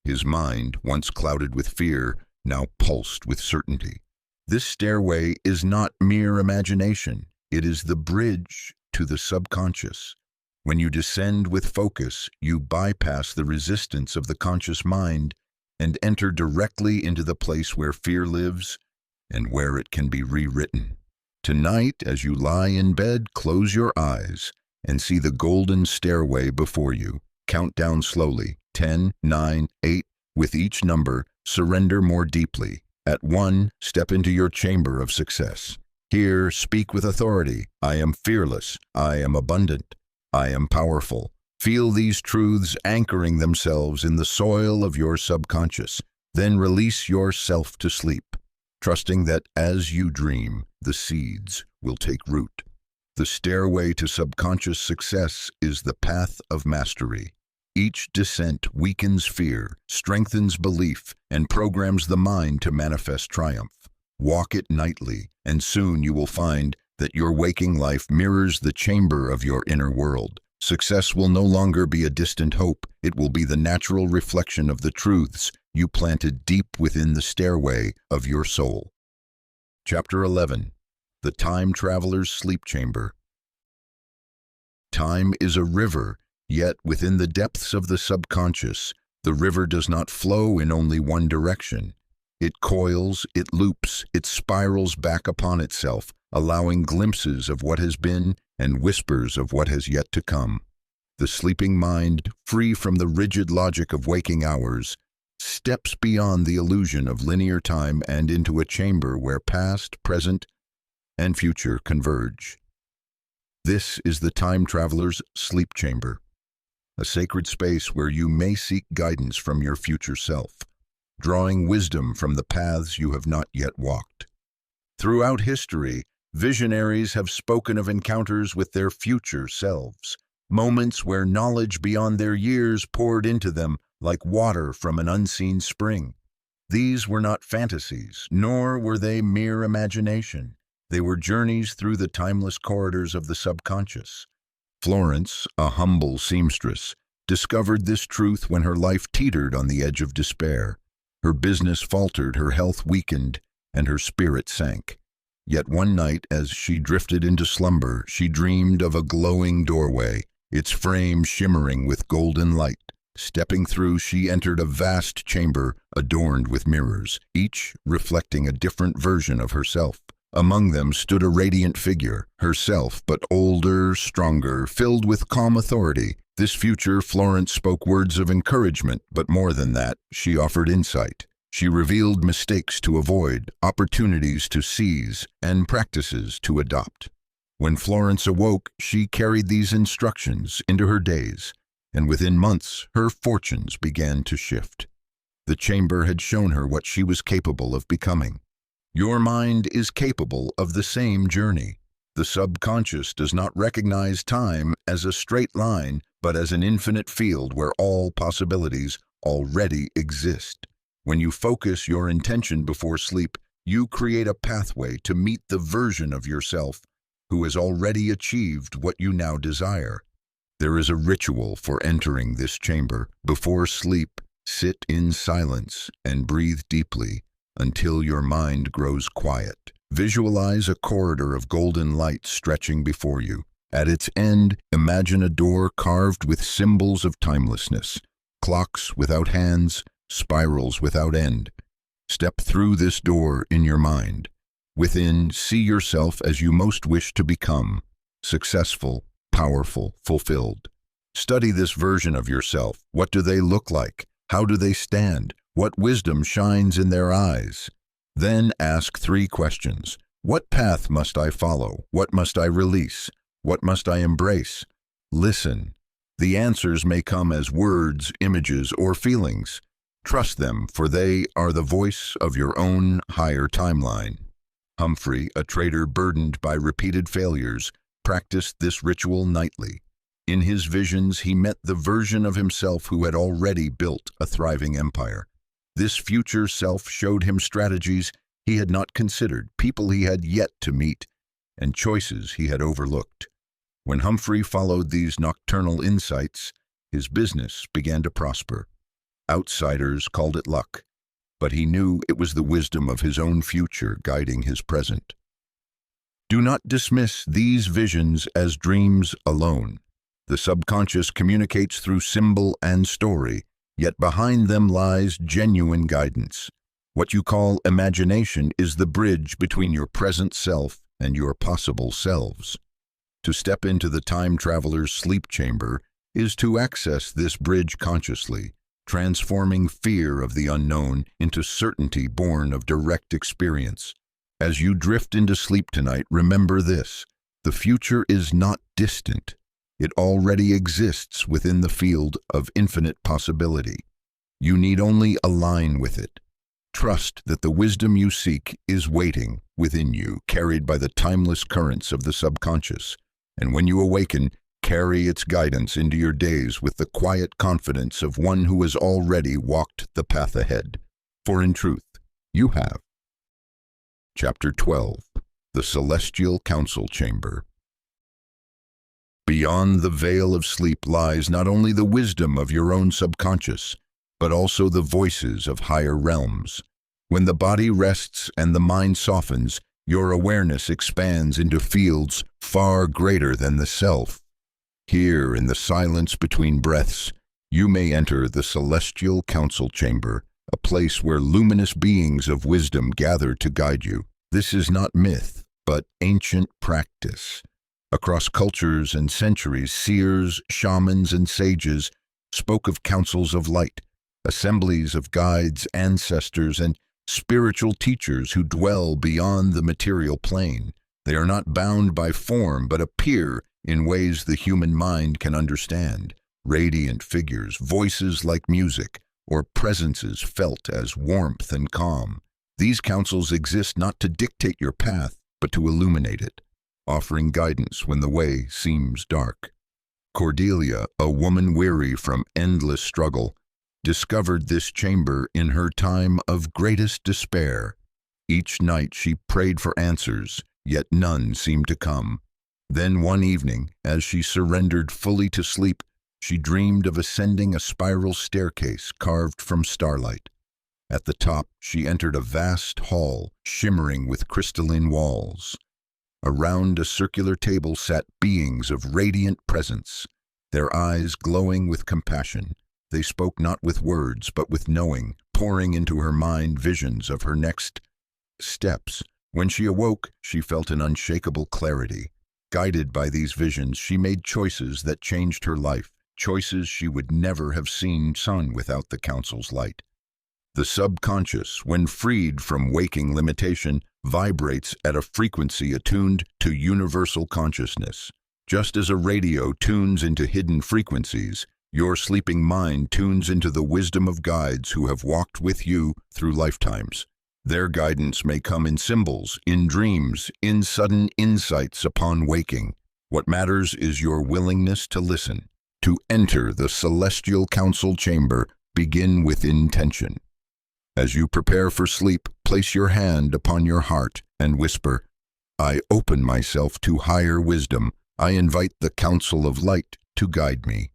His mind, once clouded with fear, now pulsed with certainty. This stairway is not mere imagination. It is the bridge to the subconscious. When you descend with focus, you bypass the resistance of the conscious mind and enter directly into the place where fear lives and where it can be rewritten. Tonight, as you lie in bed, close your eyes and see the golden stairway before you. Count down slowly, 10, 9, 8. With each number, surrender more deeply. At 1, step into your chamber of success. Here, speak with authority. I am fearless. I am abundant. I am powerful. Feel these truths anchoring themselves in the soil of your subconscious. Then release yourself to sleep, trusting that as you dream, the seeds will take root. The stairway to subconscious success is the path of mastery. Each descent weakens fear, strengthens belief, and programs the mind to manifest triumph. Walk it nightly, and soon you will find that your waking life mirrors the chamber of your inner world. Success will no longer be a distant hope. It will be the natural reflection of the truths you planted deep within the stairway of your soul. Chapter 11. The Time Traveler's Sleep Chamber. Time is a river, yet within the depths of the subconscious, the river does not flow in only one direction. It coils, it loops, it spirals back upon itself, allowing glimpses of what has been and whispers of what has yet to come. The sleeping mind, free from the rigid logic of waking hours, steps beyond the illusion of linear time and into a chamber where past, present, and future converge. This is the time traveler's sleep chamber, a sacred space where you may seek guidance from your future self, drawing wisdom from the paths you have not yet walked. Throughout history, visionaries have spoken of encounters with their future selves, moments where knowledge beyond their years poured into them like water from an unseen spring. These were not fantasies, nor were they mere imagination. They were journeys through the timeless corridors of the subconscious. Florence, a humble seamstress, discovered this truth when her life teetered on the edge of despair. Her business faltered, her health weakened, and her spirit sank. Yet one night, as she drifted into slumber, she dreamed of a glowing doorway, its frame shimmering with golden light. Stepping through, she entered a vast chamber adorned with mirrors, each reflecting a different version of herself. Among them stood a radiant figure, herself, but older, stronger, filled with calm authority. This future Florence spoke words of encouragement, but more than that, she offered insight. She revealed mistakes to avoid, opportunities to seize, and practices to adopt. When Florence awoke, she carried these instructions into her days, and within months, her fortunes began to shift. The chamber had shown her what she was capable of becoming. Your mind is capable of the same journey. The subconscious does not recognize time as a straight line, but as an infinite field where all possibilities already exist. When you focus your intention before sleep, you create a pathway to meet the version of yourself who has already achieved what you now desire. There is a ritual for entering this chamber. Before sleep, sit in silence and breathe deeply until your mind grows quiet. Visualize a corridor of golden light stretching before you. At its end, imagine a door carved with symbols of timelessness, clocks without hands, spirals without end. Step through this door in your mind. Within, see yourself as you most wish to become: successful, powerful, fulfilled. Study this version of yourself. What do they look like? How do they stand? What wisdom shines in their eyes? Then ask 3 questions. What path must I follow? What must I release? What must I embrace? Listen. The answers may come as words, images, or feelings. Trust them, for they are the voice of your own higher timeline. Humphrey, a trader burdened by repeated failures, practiced this ritual nightly. In his visions, he met the version of himself who had already built a thriving empire. This future self showed him strategies he had not considered, people he had yet to meet, and choices he had overlooked. When Humphrey followed these nocturnal insights, his business began to prosper. Outsiders called it luck, but he knew it was the wisdom of his own future guiding his present. Do not dismiss these visions as dreams alone. The subconscious communicates through symbol and story, yet behind them lies genuine guidance. What you call imagination is the bridge between your present self and your possible selves. To step into the time traveler's sleep chamber is to access this bridge consciously, transforming fear of the unknown into certainty born of direct experience. As you drift into sleep tonight, remember this: the future is not distant. It already exists within the field of infinite possibility. You need only align with it. Trust that the wisdom you seek is waiting within you, carried by the timeless currents of the subconscious. And when you awaken, carry its guidance into your days with the quiet confidence of one who has already walked the path ahead. For in truth, you have. Chapter 12. The Celestial Council Chamber. Beyond the veil of sleep lies not only the wisdom of your own subconscious, but also the voices of higher realms. When the body rests and the mind softens, your awareness expands into fields far greater than the self. Here, in the silence between breaths, you may enter the Celestial Council Chamber, a place where luminous beings of wisdom gather to guide you. This is not myth, but ancient practice. Across cultures and centuries, seers, shamans, and sages spoke of councils of light, assemblies of guides, ancestors, and spiritual teachers who dwell beyond the material plane. They are not bound by form, but appear in ways the human mind can understand. Radiant figures, voices like music, or presences felt as warmth and calm. These councils exist not to dictate your path, but to illuminate it, offering guidance when the way seems dark. Cordelia, a woman weary from endless struggle, discovered this chamber in her time of greatest despair. Each night she prayed for answers, yet none seemed to come. Then one evening, as she surrendered fully to sleep, she dreamed of ascending a spiral staircase carved from starlight. At the top, she entered a vast hall, shimmering with crystalline walls. Around a circular table sat beings of radiant presence, their eyes glowing with compassion. They spoke not with words, but with knowing, pouring into her mind visions of her next steps. When she awoke, she felt an unshakable clarity. Guided by these visions, she made choices that changed her life, choices she would never have seen sun without the council's light. The subconscious, when freed from waking limitation, vibrates at a frequency attuned to universal consciousness. Just as a radio tunes into hidden frequencies, your sleeping mind tunes into the wisdom of guides who have walked with you through lifetimes. Their guidance may come in symbols, in dreams, in sudden insights upon waking. What matters is your willingness to listen. To enter the Celestial Council Chamber, begin with intention. As you prepare for sleep, place your hand upon your heart and whisper, "I open myself to higher wisdom. I invite the Council of Light to guide me."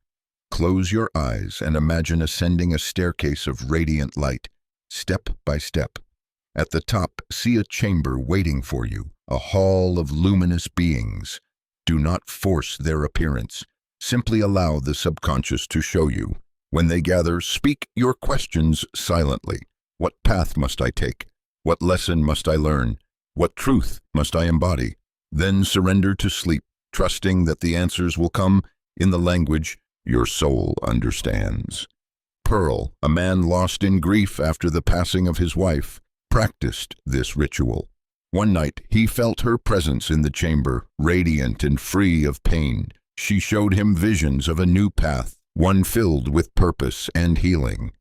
Close your eyes and imagine ascending a staircase of radiant light, step by step. At the top, see a chamber waiting for you, a hall of luminous beings. Do not force their appearance. Simply allow the subconscious to show you. When they gather, speak your questions silently. What path must I take? What lesson must I learn? What truth must I embody? Then surrender to sleep, trusting that the answers will come in the language your soul understands. Pearl, a man lost in grief after the passing of his wife, practiced this ritual. One night, he felt her presence in the chamber, radiant and free of pain. She showed him visions of a new path, one filled with purpose and healing.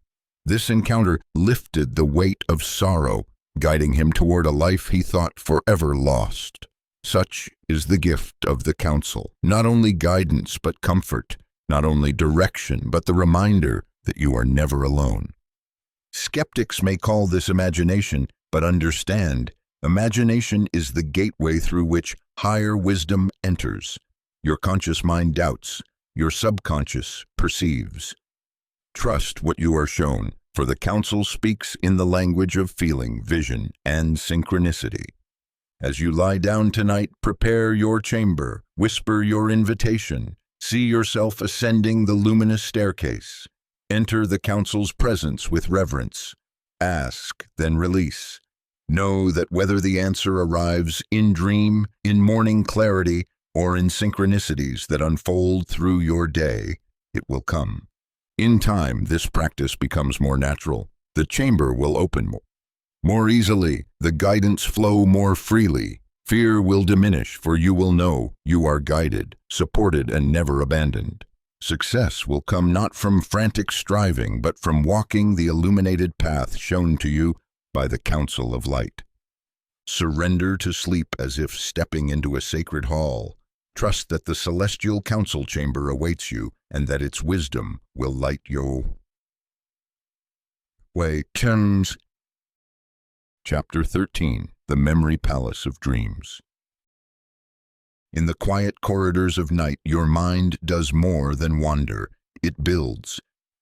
This encounter lifted the weight of sorrow, guiding him toward a life he thought forever lost. Such is the gift of the counsel, not only guidance but comfort, not only direction but the reminder that you are never alone. Skeptics may call this imagination, but understand, imagination is the gateway through which higher wisdom enters. Your conscious mind doubts, your subconscious perceives. Trust what you are shown, for the counsel speaks in the language of feeling, vision, and synchronicity. As you lie down tonight, prepare your chamber, whisper your invitation, see yourself ascending the luminous staircase. Enter the counsel's presence with reverence. Ask, then release. Know that whether the answer arrives in dream, in morning clarity, or in synchronicities that unfold through your day, it will come. In time, this practice becomes more natural. The chamber will open more easily, the guidance flow more freely. Fear will diminish, for you will know you are guided, supported, and never abandoned. Success will come not from frantic striving, but from walking the illuminated path shown to you by the counsel of light. Surrender to sleep as if stepping into a sacred hall. Trust that the celestial council chamber awaits you and that its wisdom will light your way. Chapter 13. The Memory Palace of Dreams. In the quiet corridors of night, your mind does more than wander. It builds.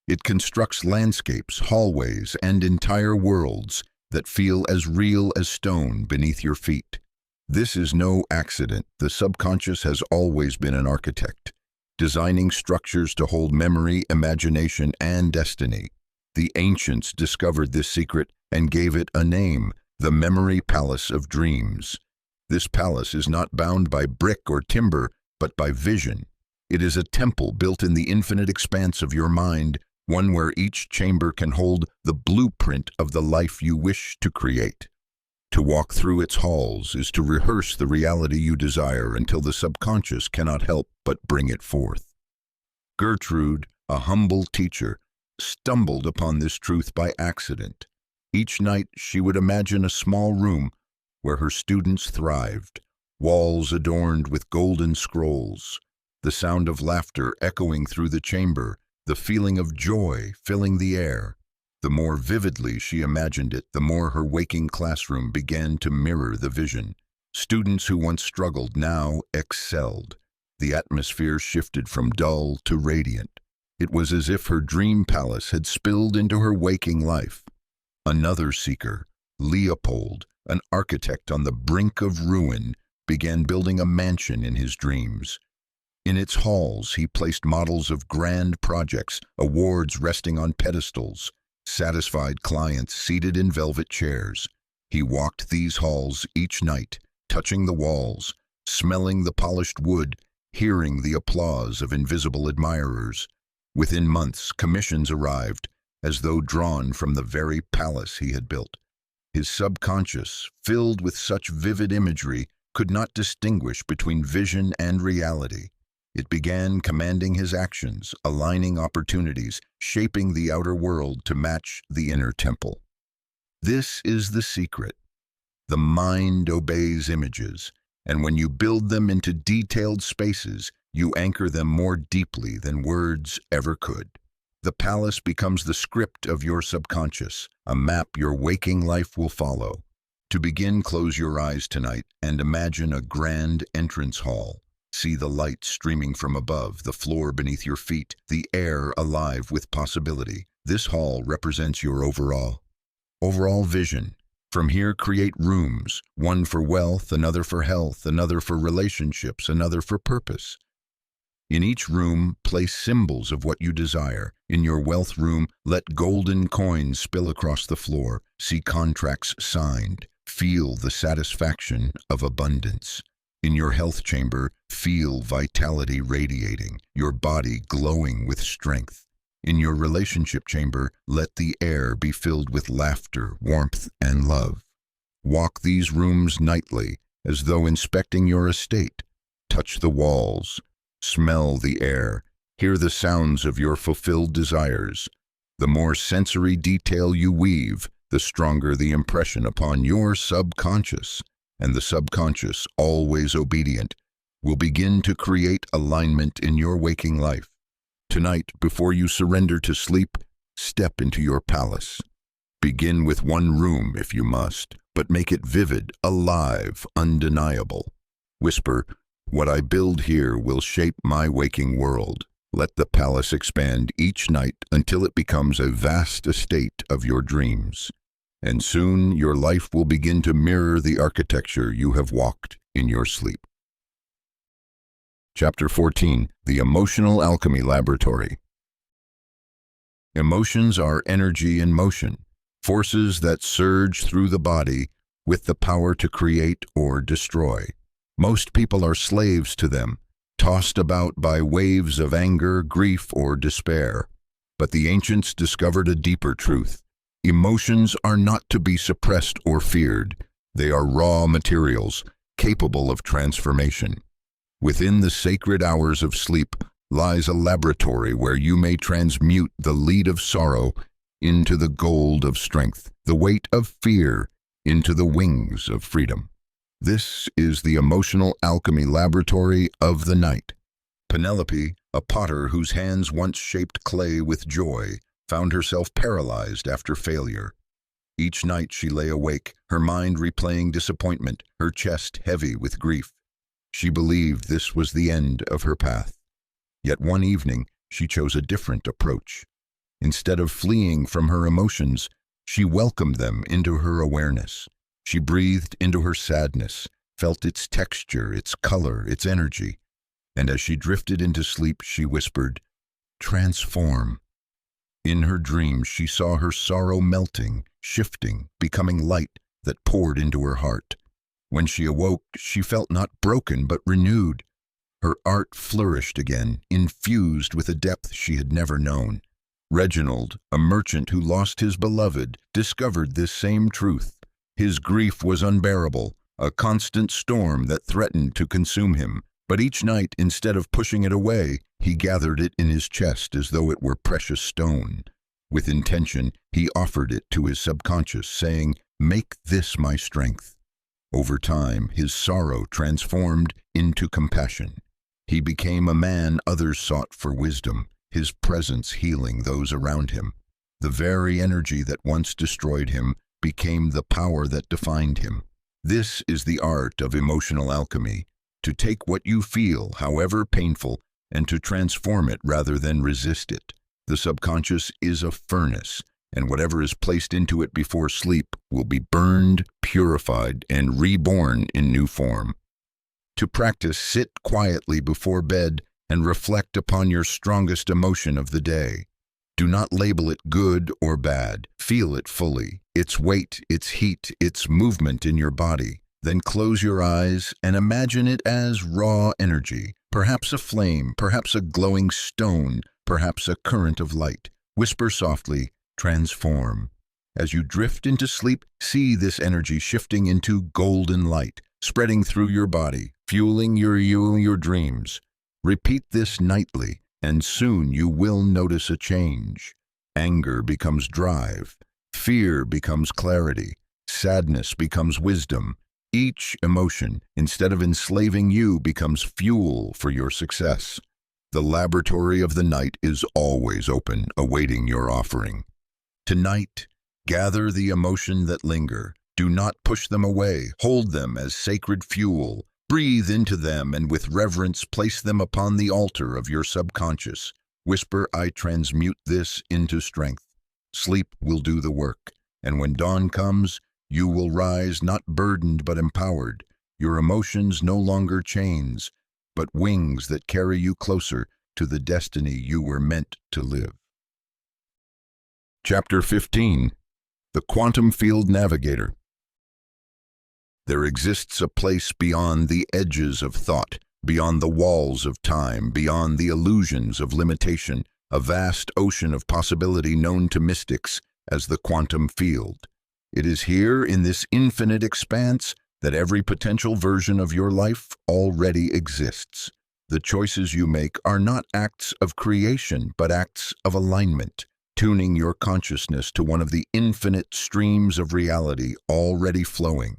It constructs landscapes, hallways, and entire worlds that feel as real as stone beneath your feet. This is no accident. The subconscious has always been an architect, designing structures to hold memory, imagination, and destiny. The ancients discovered this secret and gave it a name, the Memory Palace of Dreams. This palace is not bound by brick or timber, but by vision. It is a temple built in the infinite expanse of your mind, one where each chamber can hold the blueprint of the life you wish to create. To walk through its halls is to rehearse the reality you desire until the subconscious cannot help but bring it forth. Gertrude, a humble teacher, stumbled upon this truth by accident. Each night she would imagine a small room where her students thrived, walls adorned with golden scrolls, the sound of laughter echoing through the chamber, the feeling of joy filling the air. The more vividly she imagined it, the more her waking classroom began to mirror the vision. Students who once struggled now excelled. The atmosphere shifted from dull to radiant. It was as if her dream palace had spilled into her waking life. Another seeker, Leopold, an architect on the brink of ruin, began building a mansion in his dreams. In its halls, he placed models of grand projects, awards resting on pedestals, satisfied clients seated in velvet chairs. He walked these halls each night, touching the walls, smelling the polished wood, hearing the applause of invisible admirers. Within months, commissions arrived, as though drawn from the very palace he had built. His subconscious, filled with such vivid imagery, could not distinguish between vision and reality. It began commanding his actions, aligning opportunities, shaping the outer world to match the inner temple. This is the secret. The mind obeys images, and when you build them into detailed spaces, you anchor them more deeply than words ever could. The palace becomes the script of your subconscious, a map your waking life will follow. To begin, close your eyes tonight and imagine a grand entrance hall. See the light streaming from above, the floor beneath your feet, the air alive with possibility. This hall represents your overall vision. From here, create rooms, one for wealth, another for health, another for relationships, another for purpose. In each room, place symbols of what you desire. In your wealth room, let golden coins spill across the floor. see contracts signed, feel the satisfaction of abundance. In your health chamber, feel vitality radiating, your body glowing with strength. In your relationship chamber, let the air be filled with laughter, warmth, and love. Walk these rooms nightly, as though inspecting your estate. Touch the walls, smell the air, hear the sounds of your fulfilled desires. The more sensory detail you weave, the stronger the impression upon your subconscious. And the subconscious, always obedient, will begin to create alignment in your waking life. Tonight, before you surrender to sleep, step into your palace. Begin with one room if you must, but make it vivid, alive, undeniable. Whisper, "What I build here will shape my waking world." Let the palace expand each night until it becomes a vast estate of your dreams. And soon your life will begin to mirror the architecture you have walked in your sleep. Chapter 14. The Emotional Alchemy Laboratory. Emotions are energy in motion, forces that surge through the body with the power to create or destroy. Most people are slaves to them, tossed about by waves of anger, grief, or despair. But the ancients discovered a deeper truth. Emotions are not to be suppressed or feared. They are raw materials, capable of transformation. Within the sacred hours of sleep lies a laboratory where you may transmute the lead of sorrow into the gold of strength, the weight of fear into the wings of freedom. This is the emotional alchemy laboratory of the night. Penelope, a potter whose hands once shaped clay with joy, found herself paralyzed after failure. Each night she lay awake, her mind replaying disappointment, her chest heavy with grief. She believed this was the end of her path. Yet one evening, she chose a different approach. Instead of fleeing from her emotions, she welcomed them into her awareness. She breathed into her sadness, felt its texture, its color, its energy. And as she drifted into sleep, she whispered, "Transform." In her dreams, she saw her sorrow melting, shifting, becoming light that poured into her heart. When she awoke, she felt not broken but renewed. Her art flourished again, infused with a depth she had never known. Reginald, a merchant who lost his beloved, discovered this same truth. His grief was unbearable, a constant storm that threatened to consume him. But each night, instead of pushing it away, he gathered it in his chest as though it were precious stone. With intention, he offered it to his subconscious, saying, "Make this my strength." Over time, his sorrow transformed into compassion. He became a man others sought for wisdom, his presence healing those around him. The very energy that once destroyed him became the power that defined him. This is the art of emotional alchemy, to take what you feel, however painful, and to transform it rather than resist it. The subconscious is a furnace, and whatever is placed into it before sleep will be burned, purified, and reborn in new form. To practice, sit quietly before bed and reflect upon your strongest emotion of the day. Do not label it good or bad. Feel it fully, its weight, its heat, its movement in your body. Then close your eyes and imagine it as raw energy, perhaps a flame, perhaps a glowing stone, perhaps a current of light. Whisper softly, "Transform." As you drift into sleep, see this energy shifting into golden light, spreading through your body, fueling your dreams. Repeat this nightly, and soon you will notice a change. Anger becomes drive, fear becomes clarity, sadness becomes wisdom. Each emotion, instead of enslaving you, becomes fuel for your success. The laboratory of the night is always open, awaiting your offering. Tonight, gather the emotion that linger. Do not push them away. Hold them as sacred fuel. Breathe into them and with reverence place them upon the altar of your subconscious. Whisper, "I transmute this into strength." Sleep will do the work, and when dawn comes, you will rise not burdened but empowered. Your emotions no longer chains, but wings that carry you closer to the destiny you were meant to live. Chapter 15. The Quantum Field Navigator. There exists a place beyond the edges of thought, beyond the walls of time, beyond the illusions of limitation, a vast ocean of possibility known to mystics as the quantum field. It is here, in this infinite expanse, that every potential version of your life already exists. The choices you make are not acts of creation, but acts of alignment, tuning your consciousness to one of the infinite streams of reality already flowing.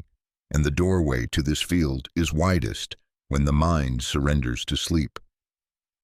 And the doorway to this field is widest when the mind surrenders to sleep.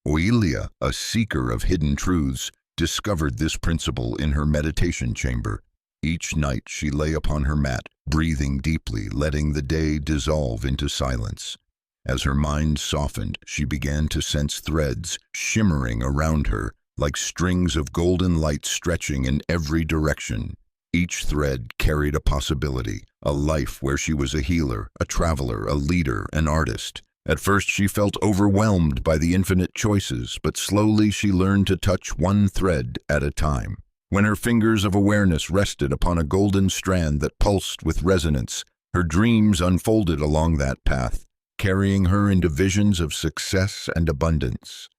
Oelia, a seeker of hidden truths, discovered this principle in her meditation chamber. Each night she lay upon her mat, breathing deeply, letting the day dissolve into silence. As her mind softened, she began to sense threads shimmering around her, like strings of golden light stretching in every direction. Each thread carried a possibility, a life where she was a healer, a traveler, a leader, an artist. At first she felt overwhelmed by the infinite choices, but slowly she learned to touch one thread at a time. When her fingers of awareness rested upon a golden strand that pulsed with resonance, her dreams unfolded along that path, carrying her into visions of success and abundance.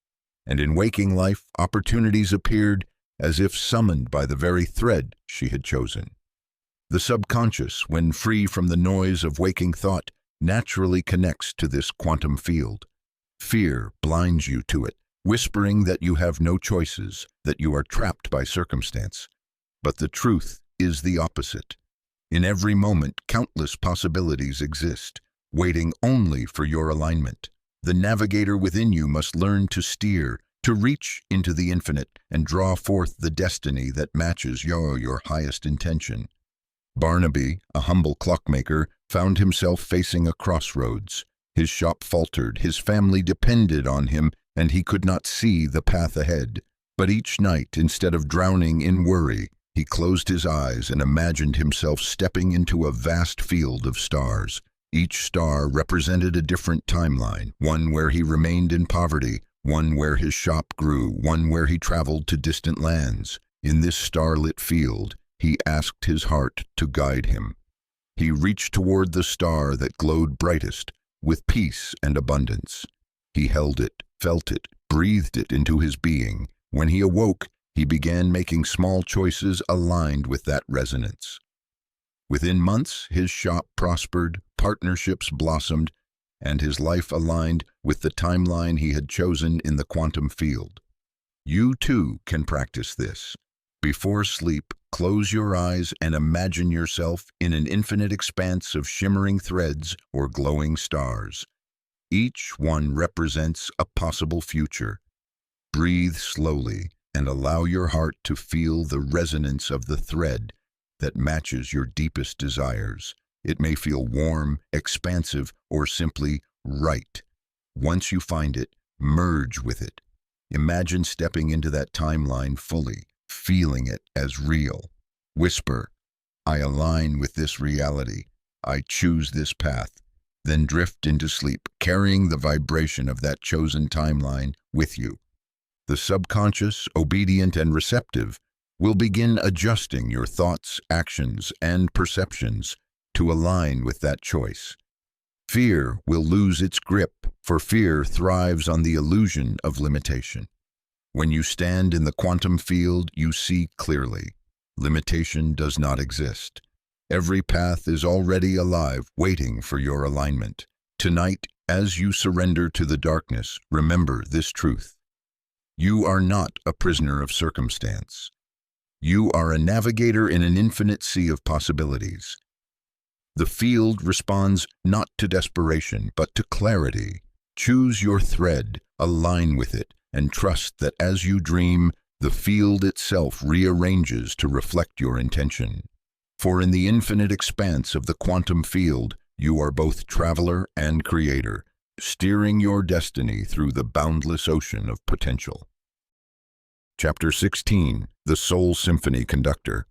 And in waking life, opportunities appeared as if summoned by the very thread she had chosen. The subconscious, when free from the noise of waking thought, naturally connects to this quantum field. Fear blinds you to it, whispering that you have no choices, that you are trapped by circumstance. But the truth is the opposite. In every moment, countless possibilities exist, waiting only for your alignment. The navigator within you must learn to steer, to reach into the infinite and draw forth the destiny that matches your highest intention. Barnaby, a humble clockmaker, found himself facing a crossroads. His shop faltered, his family depended on him, and he could not see the path ahead. But each night, instead of drowning in worry, he closed his eyes and imagined himself stepping into a vast field of stars. Each star represented a different timeline, one where he remained in poverty, one where his shop grew, one where he traveled to distant lands. In this starlit field, he asked his heart to guide him. He reached toward the star that glowed brightest, with peace and abundance. He held it, felt it, breathed it into his being. When he awoke, he began making small choices aligned with that resonance. Within months, his shop prospered, partnerships blossomed, and his life aligned with the timeline he had chosen in the quantum field. You too can practice this. Before sleep, close your eyes and imagine yourself in an infinite expanse of shimmering threads or glowing stars. Each one represents a possible future. Breathe slowly and allow your heart to feel the resonance of the thread that matches your deepest desires. It may feel warm, expansive, or simply right. Once you find it, merge with it. Imagine stepping into that timeline fully, feeling it as real. Whisper, "I align with this reality. I choose this path." Then drift into sleep, carrying the vibration of that chosen timeline with you. The subconscious, obedient and receptive, will begin adjusting your thoughts, actions, and perceptions to align with that choice. Fear will lose its grip, for fear thrives on the illusion of limitation. When you stand in the quantum field, you see clearly. Limitation does not exist. Every path is already alive, waiting for your alignment. Tonight, as you surrender to the darkness, remember this truth. You are not a prisoner of circumstance. You are a navigator in an infinite sea of possibilities. The field responds not to desperation, but to clarity. Choose your thread, align with it, and trust that as you dream, the field itself rearranges to reflect your intention. For in the infinite expanse of the quantum field, you are both traveler and creator, steering your destiny through the boundless ocean of potential. Chapter 16, The Soul Symphony Conductor.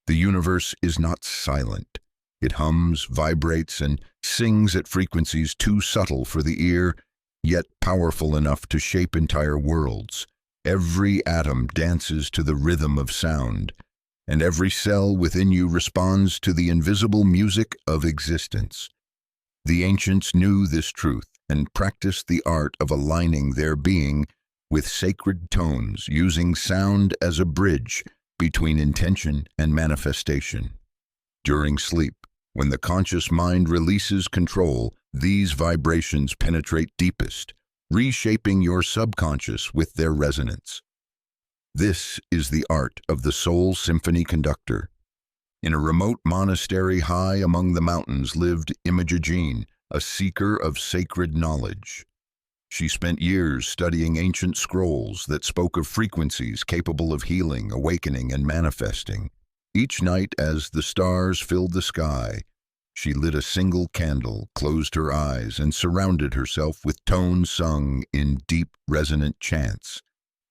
The universe is not silent. It hums, vibrates, and sings at frequencies too subtle for the ear, yet powerful enough to shape entire worlds. Every atom dances to the rhythm of sound. and every cell within you responds to the invisible music of existence. The ancients knew this truth and practiced the art of aligning their being with sacred tones, using sound as a bridge between intention and manifestation. During sleep, when the conscious mind releases control, these vibrations penetrate deepest, reshaping your subconscious with their resonance. This is the art of the soul symphony conductor. In a remote monastery high among the mountains lived Imogene, a seeker of sacred knowledge. She spent years studying ancient scrolls that spoke of frequencies capable of healing, awakening, and manifesting. Each night, as the stars filled the sky, she lit a single candle, closed her eyes, and surrounded herself with tones sung in deep, resonant chants.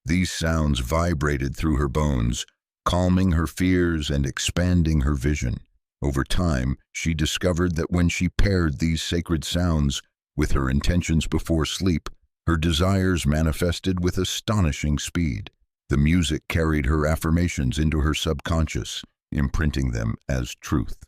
These sounds vibrated through her bones, calming her fears and expanding her vision. Over time, she discovered that when she paired these sacred sounds with her intentions before sleep, her desires manifested with astonishing speed. The music carried her affirmations into her subconscious, imprinting them as truth.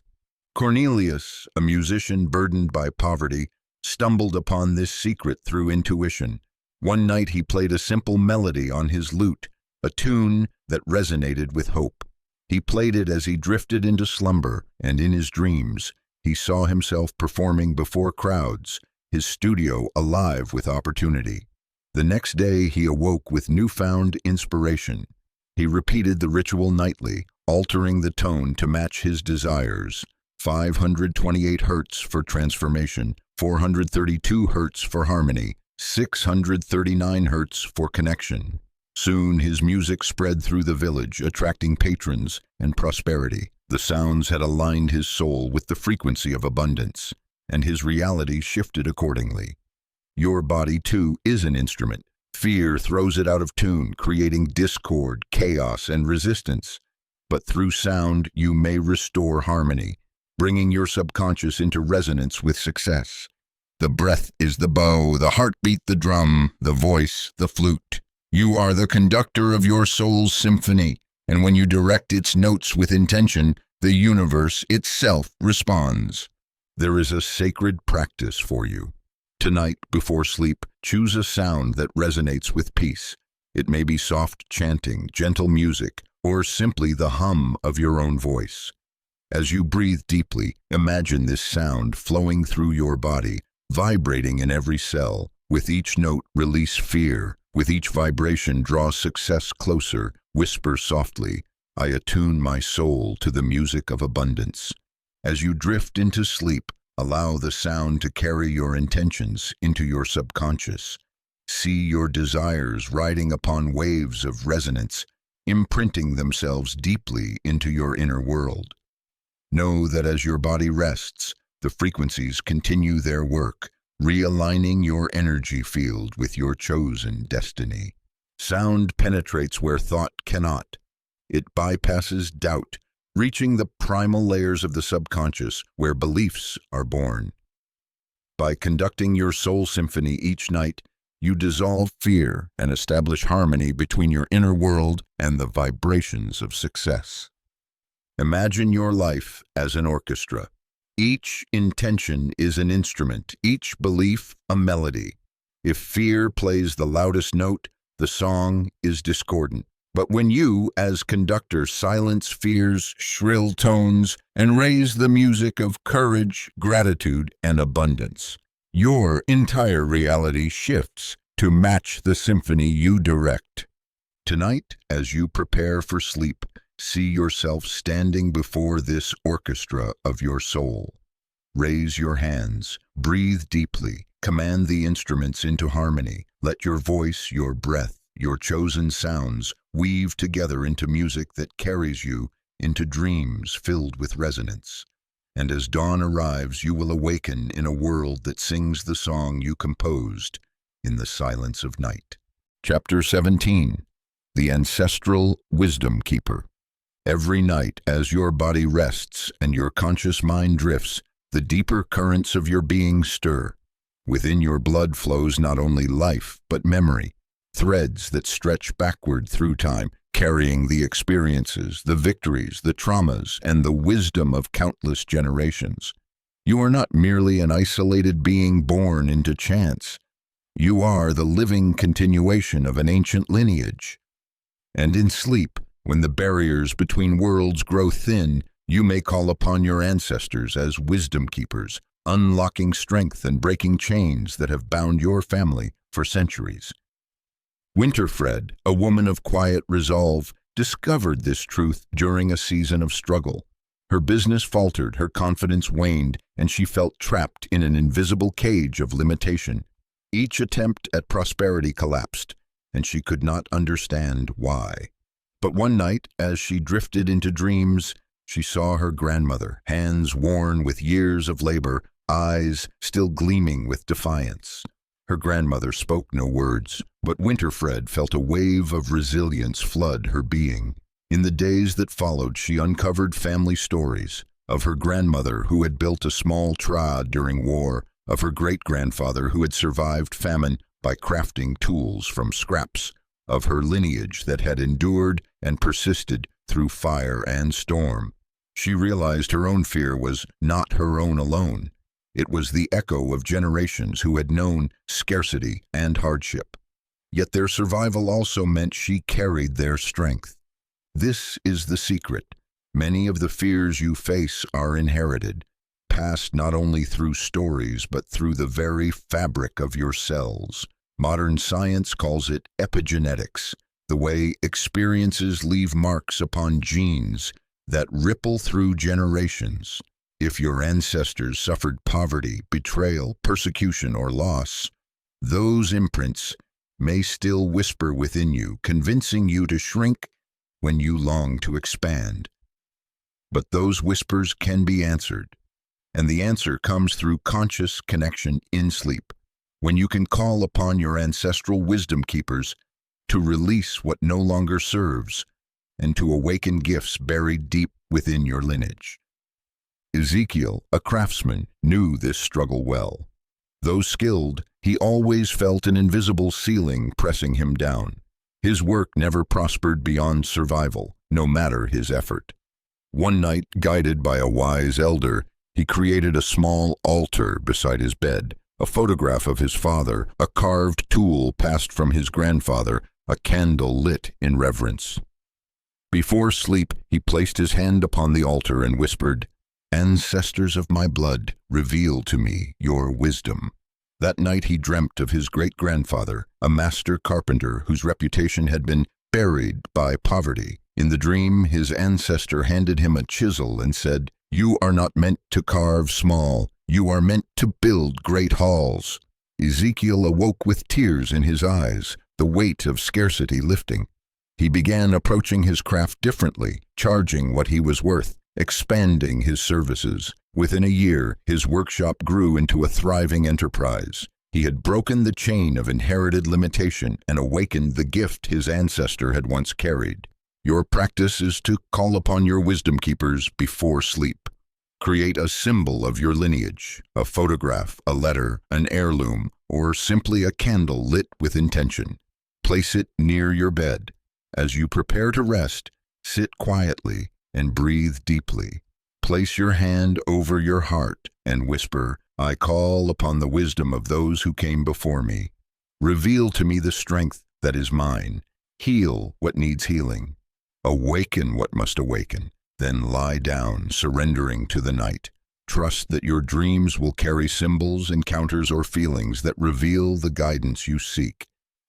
Cornelius, a musician burdened by poverty, stumbled upon this secret through intuition. One night he played a simple melody on his lute, a tune that resonated with hope. He played it as he drifted into slumber, and in his dreams, he saw himself performing before crowds, his studio alive with opportunity. The next day he awoke with newfound inspiration. He repeated the ritual nightly, altering the tone to match his desires. 528 Hz for transformation, 432 Hz for harmony, 639 Hz for connection. Soon his music spread through the village, attracting patrons and prosperity. The sounds had aligned his soul with the frequency of abundance, and his reality shifted accordingly. Your body, too, is an instrument. Fear throws it out of tune, creating discord, chaos, and resistance. But through sound, you may restore harmony, bringing your subconscious into resonance with success. The breath is the bow, the heartbeat the drum, the voice the flute. You are the conductor of your soul's symphony, and when you direct its notes with intention, the universe itself responds. There is a sacred practice for you. Tonight, before sleep, choose a sound that resonates with peace. It may be soft chanting, gentle music, or simply the hum of your own voice. As you breathe deeply, imagine this sound flowing through your body, vibrating in every cell. With each note, release fear. With each vibration, draw success closer. Whisper softly, I attune my soul to the music of abundance. As you drift into sleep, allow the sound to carry your intentions into your subconscious. See your desires riding upon waves of resonance, imprinting themselves deeply into your inner world. Know that as your body rests, the frequencies continue their work, realigning your energy field with your chosen destiny. Sound penetrates where thought cannot. It bypasses doubt, reaching the primal layers of the subconscious where beliefs are born. By conducting your soul symphony each night, you dissolve fear and establish harmony between your inner world and the vibrations of success. Imagine your life as an orchestra. Each intention is an instrument, each belief a melody. If fear plays the loudest note, the song is discordant. But when you, as conductor, silence fear's shrill tones and raise the music of courage, gratitude, and abundance, your entire reality shifts to match the symphony you direct. Tonight, as you prepare for sleep, see yourself standing before this orchestra of your soul. Raise your hands, breathe deeply, command the instruments into harmony. Let your voice, your breath, your chosen sounds weave together into music that carries you into dreams filled with resonance. And as dawn arrives, you will awaken in a world that sings the song you composed in the silence of night. Chapter 17. The Ancestral Wisdom Keeper. Every night, as your body rests and your conscious mind drifts, the deeper currents of your being stir. Within your blood flows not only life, but memory, threads that stretch backward through time, carrying the experiences, the victories, the traumas, and the wisdom of countless generations. You are not merely an isolated being born into chance. You are the living continuation of an ancient lineage. And in sleep, when the barriers between worlds grow thin, you may call upon your ancestors as wisdom keepers, unlocking strength and breaking chains that have bound your family for centuries. Winterfred, a woman of quiet resolve, discovered this truth during a season of struggle. Her business faltered, her confidence waned, and she felt trapped in an invisible cage of limitation. Each attempt at prosperity collapsed, and she could not understand why. But one night, as she drifted into dreams, she saw her grandmother, hands worn with years of labor, eyes still gleaming with defiance. Her grandmother spoke no words, but Winterfred felt a wave of resilience flood her being. In the days that followed, she uncovered family stories of her grandmother who had built a small trad during war, of her great-grandfather who had survived famine by crafting tools from scraps, of her lineage that had endured and persisted through fire and storm. She realized her own fear was not her own alone. It was the echo of generations who had known scarcity and hardship. Yet their survival also meant she carried their strength. This is the secret. Many of the fears you face are inherited, passed not only through stories but through the very fabric of your cells. Modern science calls it epigenetics, the way experiences leave marks upon genes that ripple through generations. If your ancestors suffered poverty, betrayal, persecution, or loss, those imprints may still whisper within you, convincing you to shrink when you long to expand. But those whispers can be answered, and the answer comes through conscious connection in sleep, when you can call upon your ancestral wisdom keepers to release what no longer serves and to awaken gifts buried deep within your lineage. Ezekiel, a craftsman, knew this struggle well. Though skilled, he always felt an invisible ceiling pressing him down. His work never prospered beyond survival, no matter his effort. One night, guided by a wise elder, he created a small altar beside his bed, a photograph of his father, a carved tool passed from his grandfather, a candle lit in reverence. Before sleep, he placed his hand upon the altar and whispered, "Ancestors of my blood, reveal to me your wisdom." That night he dreamt of his great-grandfather, a master carpenter whose reputation had been buried by poverty. In the dream, his ancestor handed him a chisel and said, "You are not meant to carve small, you are meant to build great halls." Ezekiel awoke with tears in his eyes, the weight of scarcity lifting. He began approaching his craft differently, charging what he was worth, expanding his services. Within a year, his workshop grew into a thriving enterprise. He had broken the chain of inherited limitation and awakened the gift his ancestor had once carried. Your practice is to call upon your wisdom keepers before sleep. Create a symbol of your lineage, a photograph, a letter, an heirloom, or simply a candle lit with intention. Place it near your bed. As you prepare to rest, sit quietly and breathe deeply. Place your hand over your heart and whisper, "I call upon the wisdom of those who came before me. Reveal to me the strength that is mine. Heal what needs healing. Awaken what must awaken." Then lie down, surrendering to the night. Trust that your dreams will carry symbols, encounters, or feelings that reveal the guidance you seek.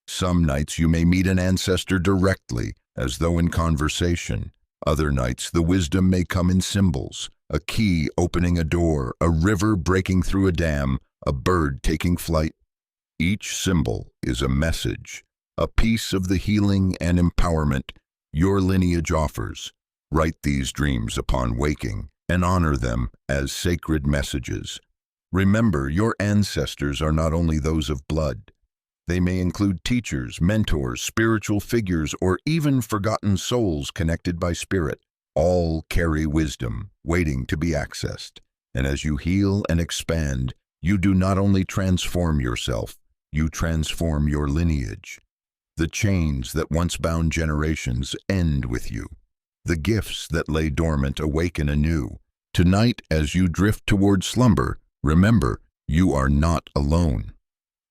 Some nights you may meet an ancestor directly, as though in conversation. Other nights the wisdom may come in symbols, a key opening a door, a river breaking through a dam, a bird taking flight. Each symbol is a message, a piece of the healing and empowerment your lineage offers. Write these dreams upon waking and honor them as sacred messages. Remember, your ancestors are not only those of blood. They may include teachers, mentors, spiritual figures, or even forgotten souls connected by spirit. All carry wisdom, waiting to be accessed. And as you heal and expand, you do not only transform yourself, you transform your lineage. The chains that once bound generations end with you. The gifts that lay dormant awaken anew. Tonight, as you drift toward slumber, remember, you are not alone.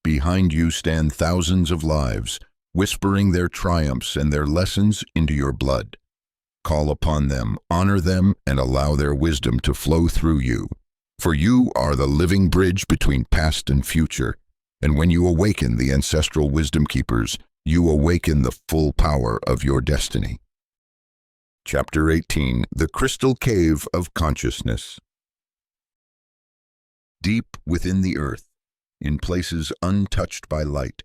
Behind you stand thousands of lives, whispering their triumphs and their lessons into your blood. Call upon them, honor them, and allow their wisdom to flow through you. For you are the living bridge between past and future, and when you awaken the ancestral wisdom keepers, you awaken the full power of your destiny. Chapter 18: The Crystal Cave of Consciousness. Deep within the earth, in places untouched by light,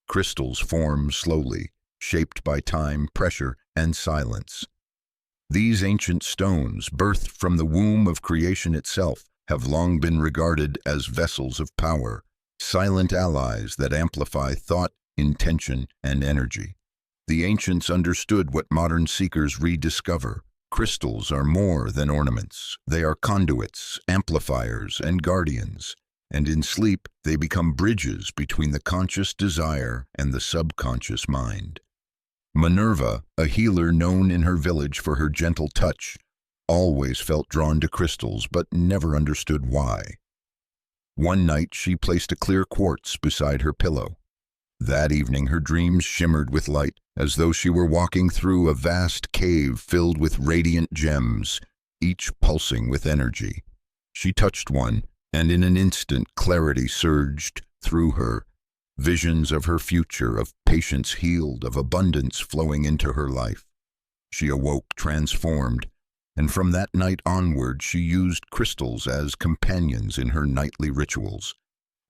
crystals form slowly, shaped by time, pressure, and silence. These ancient stones, birthed from the womb of creation itself, have long been regarded as vessels of power, silent allies that amplify thought, intention, and energy. The ancients understood what modern seekers rediscover. Crystals are more than ornaments. They are conduits, amplifiers, and guardians. And in sleep, they become bridges between the conscious desire and the subconscious mind. Minerva, a healer known in her village for her gentle touch, always felt drawn to crystals but never understood why. One night she placed a clear quartz beside her pillow. That evening her dreams shimmered with light, as though she were walking through a vast cave filled with radiant gems, each pulsing with energy. She touched one, and in an instant clarity surged through her. Visions of her future, of patience healed, of abundance flowing into her life. She awoke transformed, and from that night onward she used crystals as companions in her nightly rituals.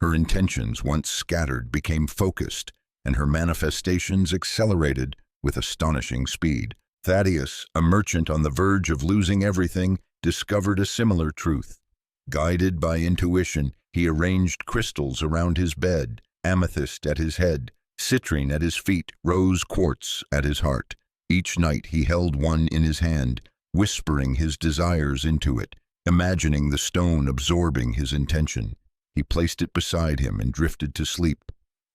Her intentions, once scattered, became focused, and her manifestations accelerated with astonishing speed. Thaddeus, a merchant on the verge of losing everything, discovered a similar truth. Guided by intuition, he arranged crystals around his bed, amethyst at his head, citrine at his feet, rose quartz at his heart. Each night he held one in his hand, whispering his desires into it, imagining the stone absorbing his intention. He placed it beside him and drifted to sleep.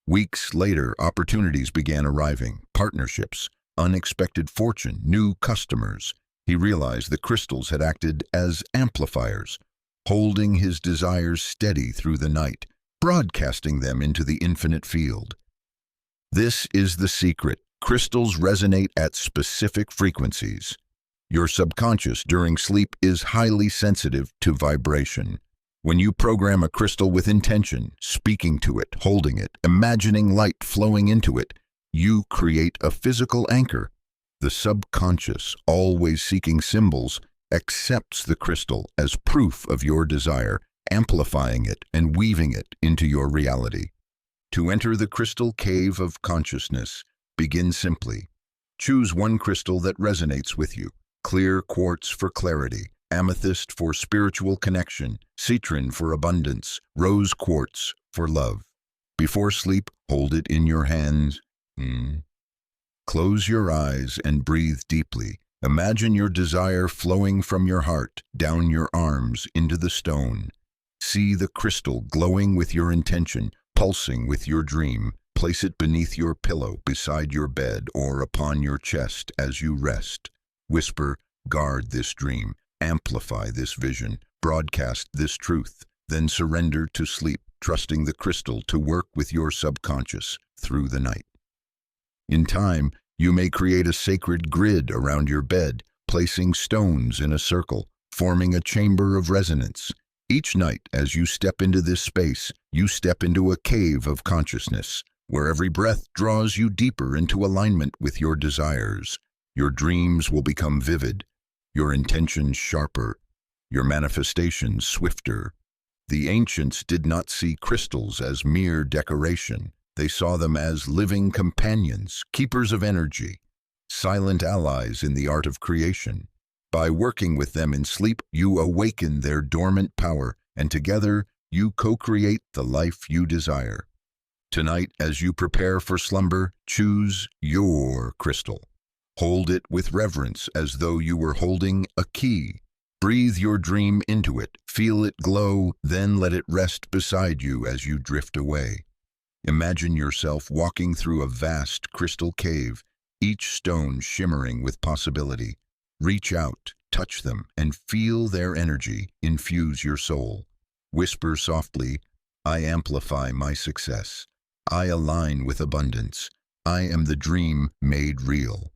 Weeks later, opportunities began arriving, partnerships, unexpected fortune, new customers. He realized the crystals had acted as amplifiers, holding his desires steady through the night, broadcasting them into the infinite field. This is the secret. Crystals resonate at specific frequencies. Your subconscious during sleep is highly sensitive to vibration. When you program a crystal with intention, speaking to it, holding it, imagining light flowing into it, you create a physical anchor. The subconscious, always seeking symbols, accepts the crystal as proof of your desire, amplifying it and weaving it into your reality. To enter the crystal cave of consciousness, begin simply. Choose one crystal that resonates with you. Clear quartz for clarity, amethyst for spiritual connection, citrine for abundance, rose quartz for love. Before sleep, hold it in your hands. Close your eyes and breathe deeply. Imagine your desire flowing from your heart, down your arms, into the stone. See the crystal glowing with your intention, pulsing with your dream. Place it beneath your pillow, beside your bed, or upon your chest as you rest. Whisper, guard this dream, amplify this vision, broadcast this truth, then surrender to sleep, trusting the crystal to work with your subconscious through the night. In time, you may create a sacred grid around your bed, placing stones in a circle, forming a chamber of resonance. Each night, as you step into this space, you step into a cave of consciousness, where every breath draws you deeper into alignment with your desires. Your dreams will become vivid, your intentions sharper, your manifestations swifter. The ancients did not see crystals as mere decoration. They saw them as living companions, keepers of energy, silent allies in the art of creation. By working with them in sleep, you awaken their dormant power, and together you co-create the life you desire. Tonight, as you prepare for slumber, choose your crystal. Hold it with reverence as though you were holding a key. Breathe your dream into it, feel it glow, then let it rest beside you as you drift away. Imagine yourself walking through a vast crystal cave, each stone shimmering with possibility. Reach out, touch them, and feel their energy infuse your soul. Whisper softly, I amplify my success. I align with abundance. I am the dream made real.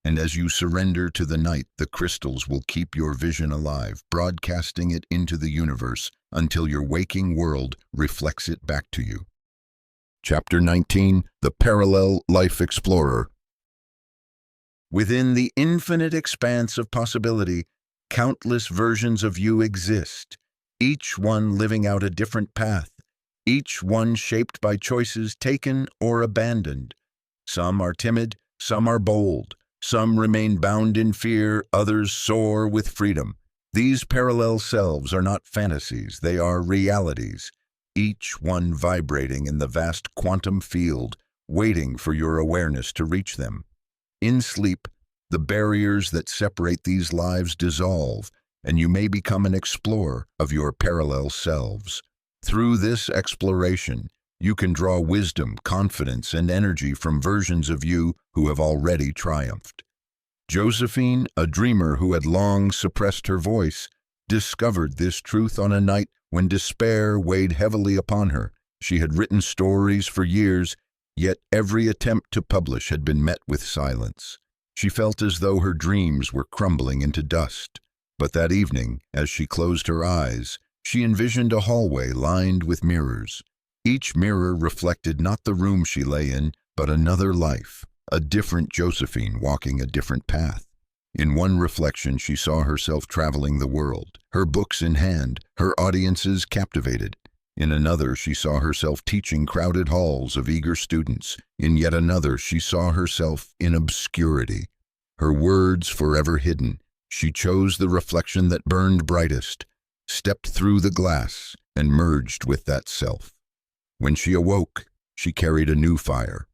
And as you surrender to the night, the crystals will keep your vision alive, broadcasting it into the universe until your waking world reflects it back to you. Chapter 19, The Parallel Life Explorer. Within the infinite expanse of possibility, countless versions of you exist, each one living out a different path, each one shaped by choices taken or abandoned. Some are timid, some are bold. Some remain bound in fear, others soar with freedom. These parallel selves are not fantasies, they are realities, each one vibrating in the vast quantum field, waiting for your awareness to reach them. In sleep, the barriers that separate these lives dissolve, and you may become an explorer of your parallel selves. Through this exploration, you can draw wisdom, confidence, and energy from versions of you who have already triumphed. Josephine, a dreamer who had long suppressed her voice, discovered this truth on a night when despair weighed heavily upon her. She had written stories for years, yet every attempt to publish had been met with silence. She felt as though her dreams were crumbling into dust. But that evening, as she closed her eyes, she envisioned a hallway lined with mirrors. Each mirror reflected not the room she lay in, but another life, a different Josephine walking a different path. In one reflection, she saw herself traveling the world, her books in hand, her audiences captivated. In another, she saw herself teaching crowded halls of eager students. In yet another, she saw herself in obscurity, her words forever hidden. She chose the reflection that burned brightest, stepped through the glass, and merged with that self. When she awoke, she carried a new fire.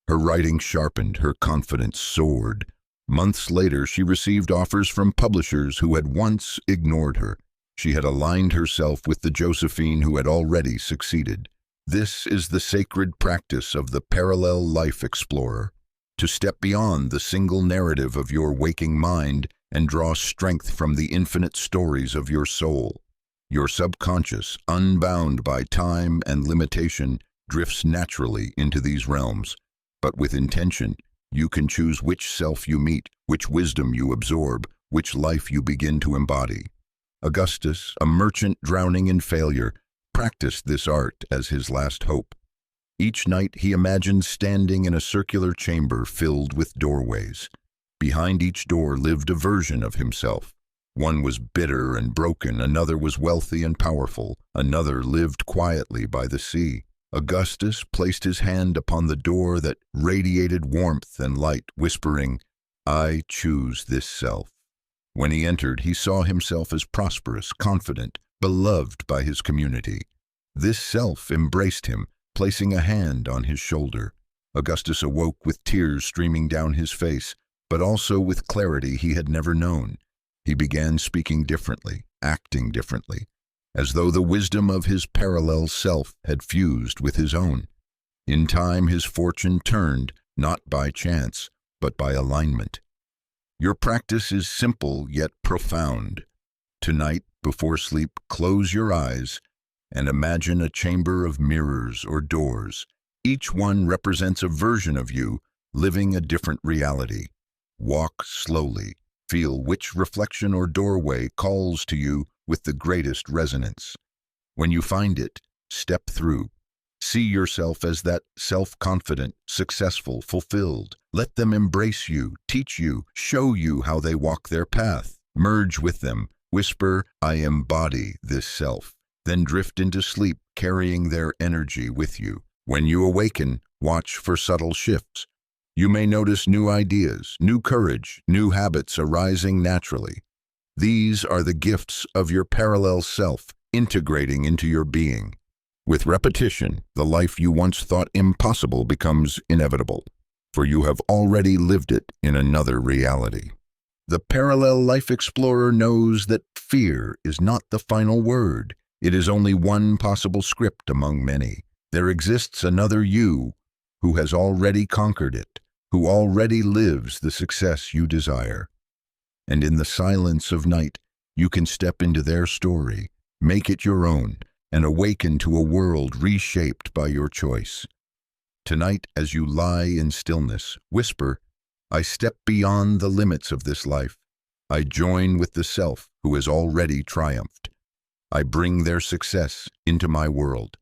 Her writing sharpened, her confidence soared. Months later, she received offers from publishers who had once ignored her. She had aligned herself with the Josephine who had already succeeded. This is the sacred practice of the parallel life explorer, to step beyond the single narrative of your waking mind and draw strength from the infinite stories of your soul. Your subconscious, unbound by time and limitation, drifts naturally into these realms. But with intention, you can choose which self you meet, which wisdom you absorb, which life you begin to embody. Augustus, a merchant drowning in failure, practiced this art as his last hope. Each night he imagined standing in a circular chamber filled with doorways. Behind each door lived a version of himself. One was bitter and broken, another was wealthy and powerful, another lived quietly by the sea. Augustus placed his hand upon the door that radiated warmth and light, whispering, I choose this self. When he entered, he saw himself as prosperous, confident, beloved by his community. This self embraced him, placing a hand on his shoulder. Augustus awoke with tears streaming down his face, but also with clarity he had never known. He began speaking differently, acting differently, as though the wisdom of his parallel self had fused with his own. In time, his fortune turned, not by chance, but by alignment. Your practice is simple yet profound. Tonight, before sleep, close your eyes and imagine a chamber of mirrors or doors. Each one represents a version of you living a different reality. Walk slowly. Feel which reflection or doorway calls to you with the greatest resonance. When you find it, step through. See yourself as that self-confident, successful, fulfilled. Let them embrace you, teach you, show you how they walk their path. Merge with them. Whisper, I embody this self. Then drift into sleep, carrying their energy with you. When you awaken, watch for subtle shifts. You may notice new ideas, new courage, new habits arising naturally. These are the gifts of your parallel self integrating into your being. With repetition, the life you once thought impossible becomes inevitable, for you have already lived it in another reality. The parallel life explorer knows that fear is not the final word. It is only one possible script among many. There exists another you who has already conquered it, who already lives the success you desire. And in the silence of night, you can step into their story, make it your own, and awaken to a world reshaped by your choice. Tonight, as you lie in stillness, whisper, "I step beyond the limits of this life. I join with the self who has already triumphed. I bring their success into my world."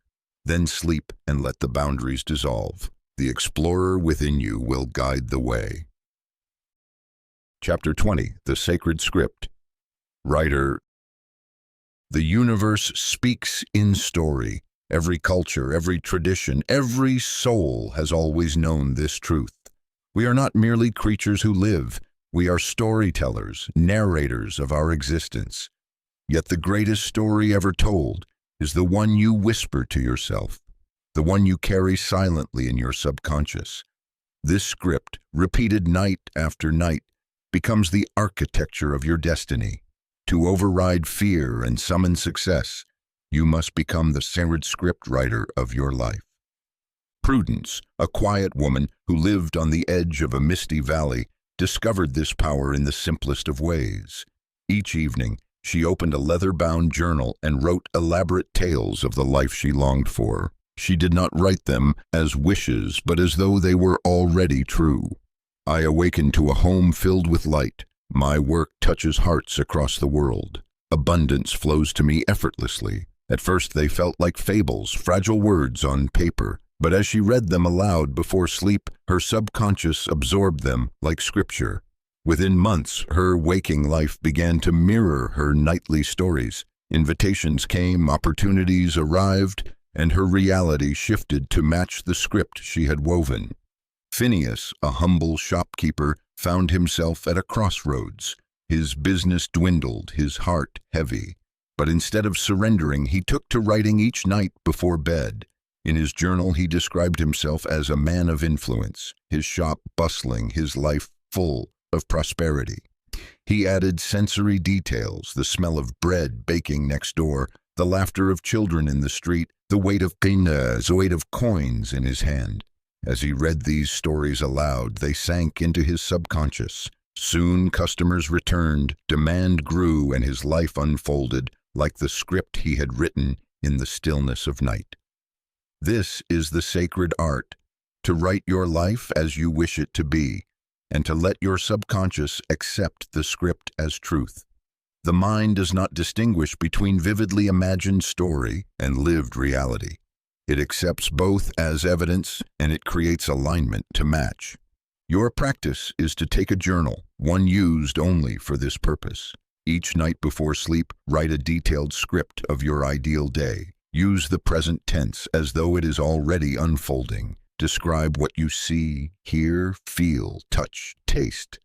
Then sleep and let the boundaries dissolve. The explorer within you will guide the way. Chapter 20, The Sacred Script. Writer: The universe speaks in story. Every culture, every tradition, every soul has always known this truth. We are not merely creatures who live. We are storytellers, narrators of our existence. Yet the greatest story ever told is the one you whisper to yourself, the one you carry silently in your subconscious. This script, repeated night after night, becomes the architecture of your destiny. To override fear and summon success, you must become the sacred script writer of your life. Prudence, a quiet woman who lived on the edge of a misty valley, discovered this power in the simplest of ways. Each evening, she opened a leather-bound journal and wrote elaborate tales of the life she longed for. She did not write them as wishes, but as though they were already true. I awaken to a home filled with light. My work touches hearts across the world. Abundance flows to me effortlessly. At first they felt like fables, fragile words on paper, but as she read them aloud before sleep, her subconscious absorbed them like scripture. Within months, her waking life began to mirror her nightly stories. Invitations came, opportunities arrived, and her reality shifted to match the script she had woven. Phineas, a humble shopkeeper, found himself at a crossroads. His business dwindled, his heart heavy. But instead of surrendering, he took to writing each night before bed. In his journal, he described himself as a man of influence, his shop bustling, his life full of prosperity. He added sensory details, the smell of bread baking next door, the laughter of children in the street, the weight of coins in his hand. As he read these stories aloud, they sank into his subconscious. Soon customers returned, demand grew, and his life unfolded like the script he had written in the stillness of night. This is the sacred art, to write your life as you wish it to be, and to let your subconscious accept the script as truth. The mind does not distinguish between vividly imagined story and lived reality. It accepts both as evidence, and it creates alignment to match. Your practice is to take a journal, one used only for this purpose. Each night before sleep, write a detailed script of your ideal day. Use the present tense as though it is already unfolding. Describe what you see, hear, feel, touch, taste.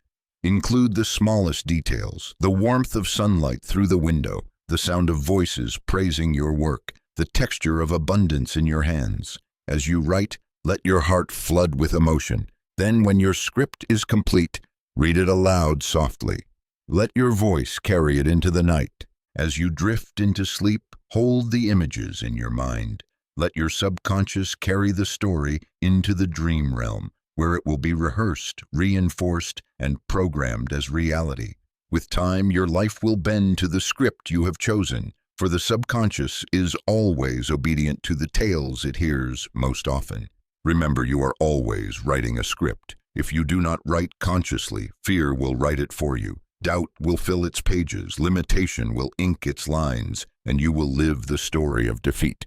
Include the smallest details, the warmth of sunlight through the window, the sound of voices praising your work, the texture of abundance in your hands. As you write, let your heart flood with emotion. Then, when your script is complete, read it aloud softly. Let your voice carry it into the night. As you drift into sleep, hold the images in your mind. Let your subconscious carry the story into the dream realm, where it will be rehearsed, reinforced, and programmed as reality. With time, your life will bend to the script you have chosen, for the subconscious is always obedient to the tales it hears most often. Remember, you are always writing a script. If you do not write consciously, fear will write it for you. Doubt will fill its pages, limitation will ink its lines, and you will live the story of defeat.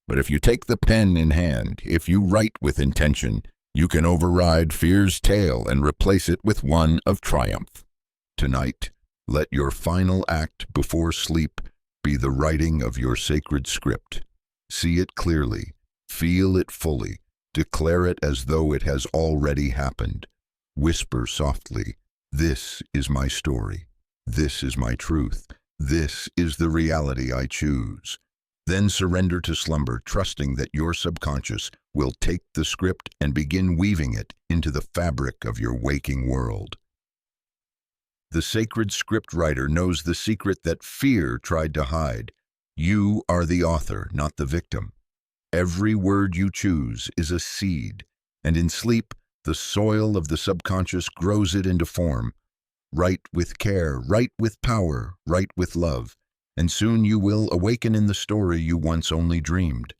But if you take the pen in hand, if you write with intention, you can override fear's tale and replace it with one of triumph. Tonight, let your final act before sleep be the writing of your sacred script. See it clearly, feel it fully, declare it as though it has already happened. Whisper softly, "This is my story. This is my truth. This is the reality I choose." Then surrender to slumber, trusting that your subconscious will take the script and begin weaving it into the fabric of your waking world. The sacred script writer knows the secret that fear tried to hide. You are the author, not the victim. Every word you choose is a seed, and in sleep, the soil of the subconscious grows it into form. Write with care, write with power, write with love, and soon you will awaken in the story you once only dreamed.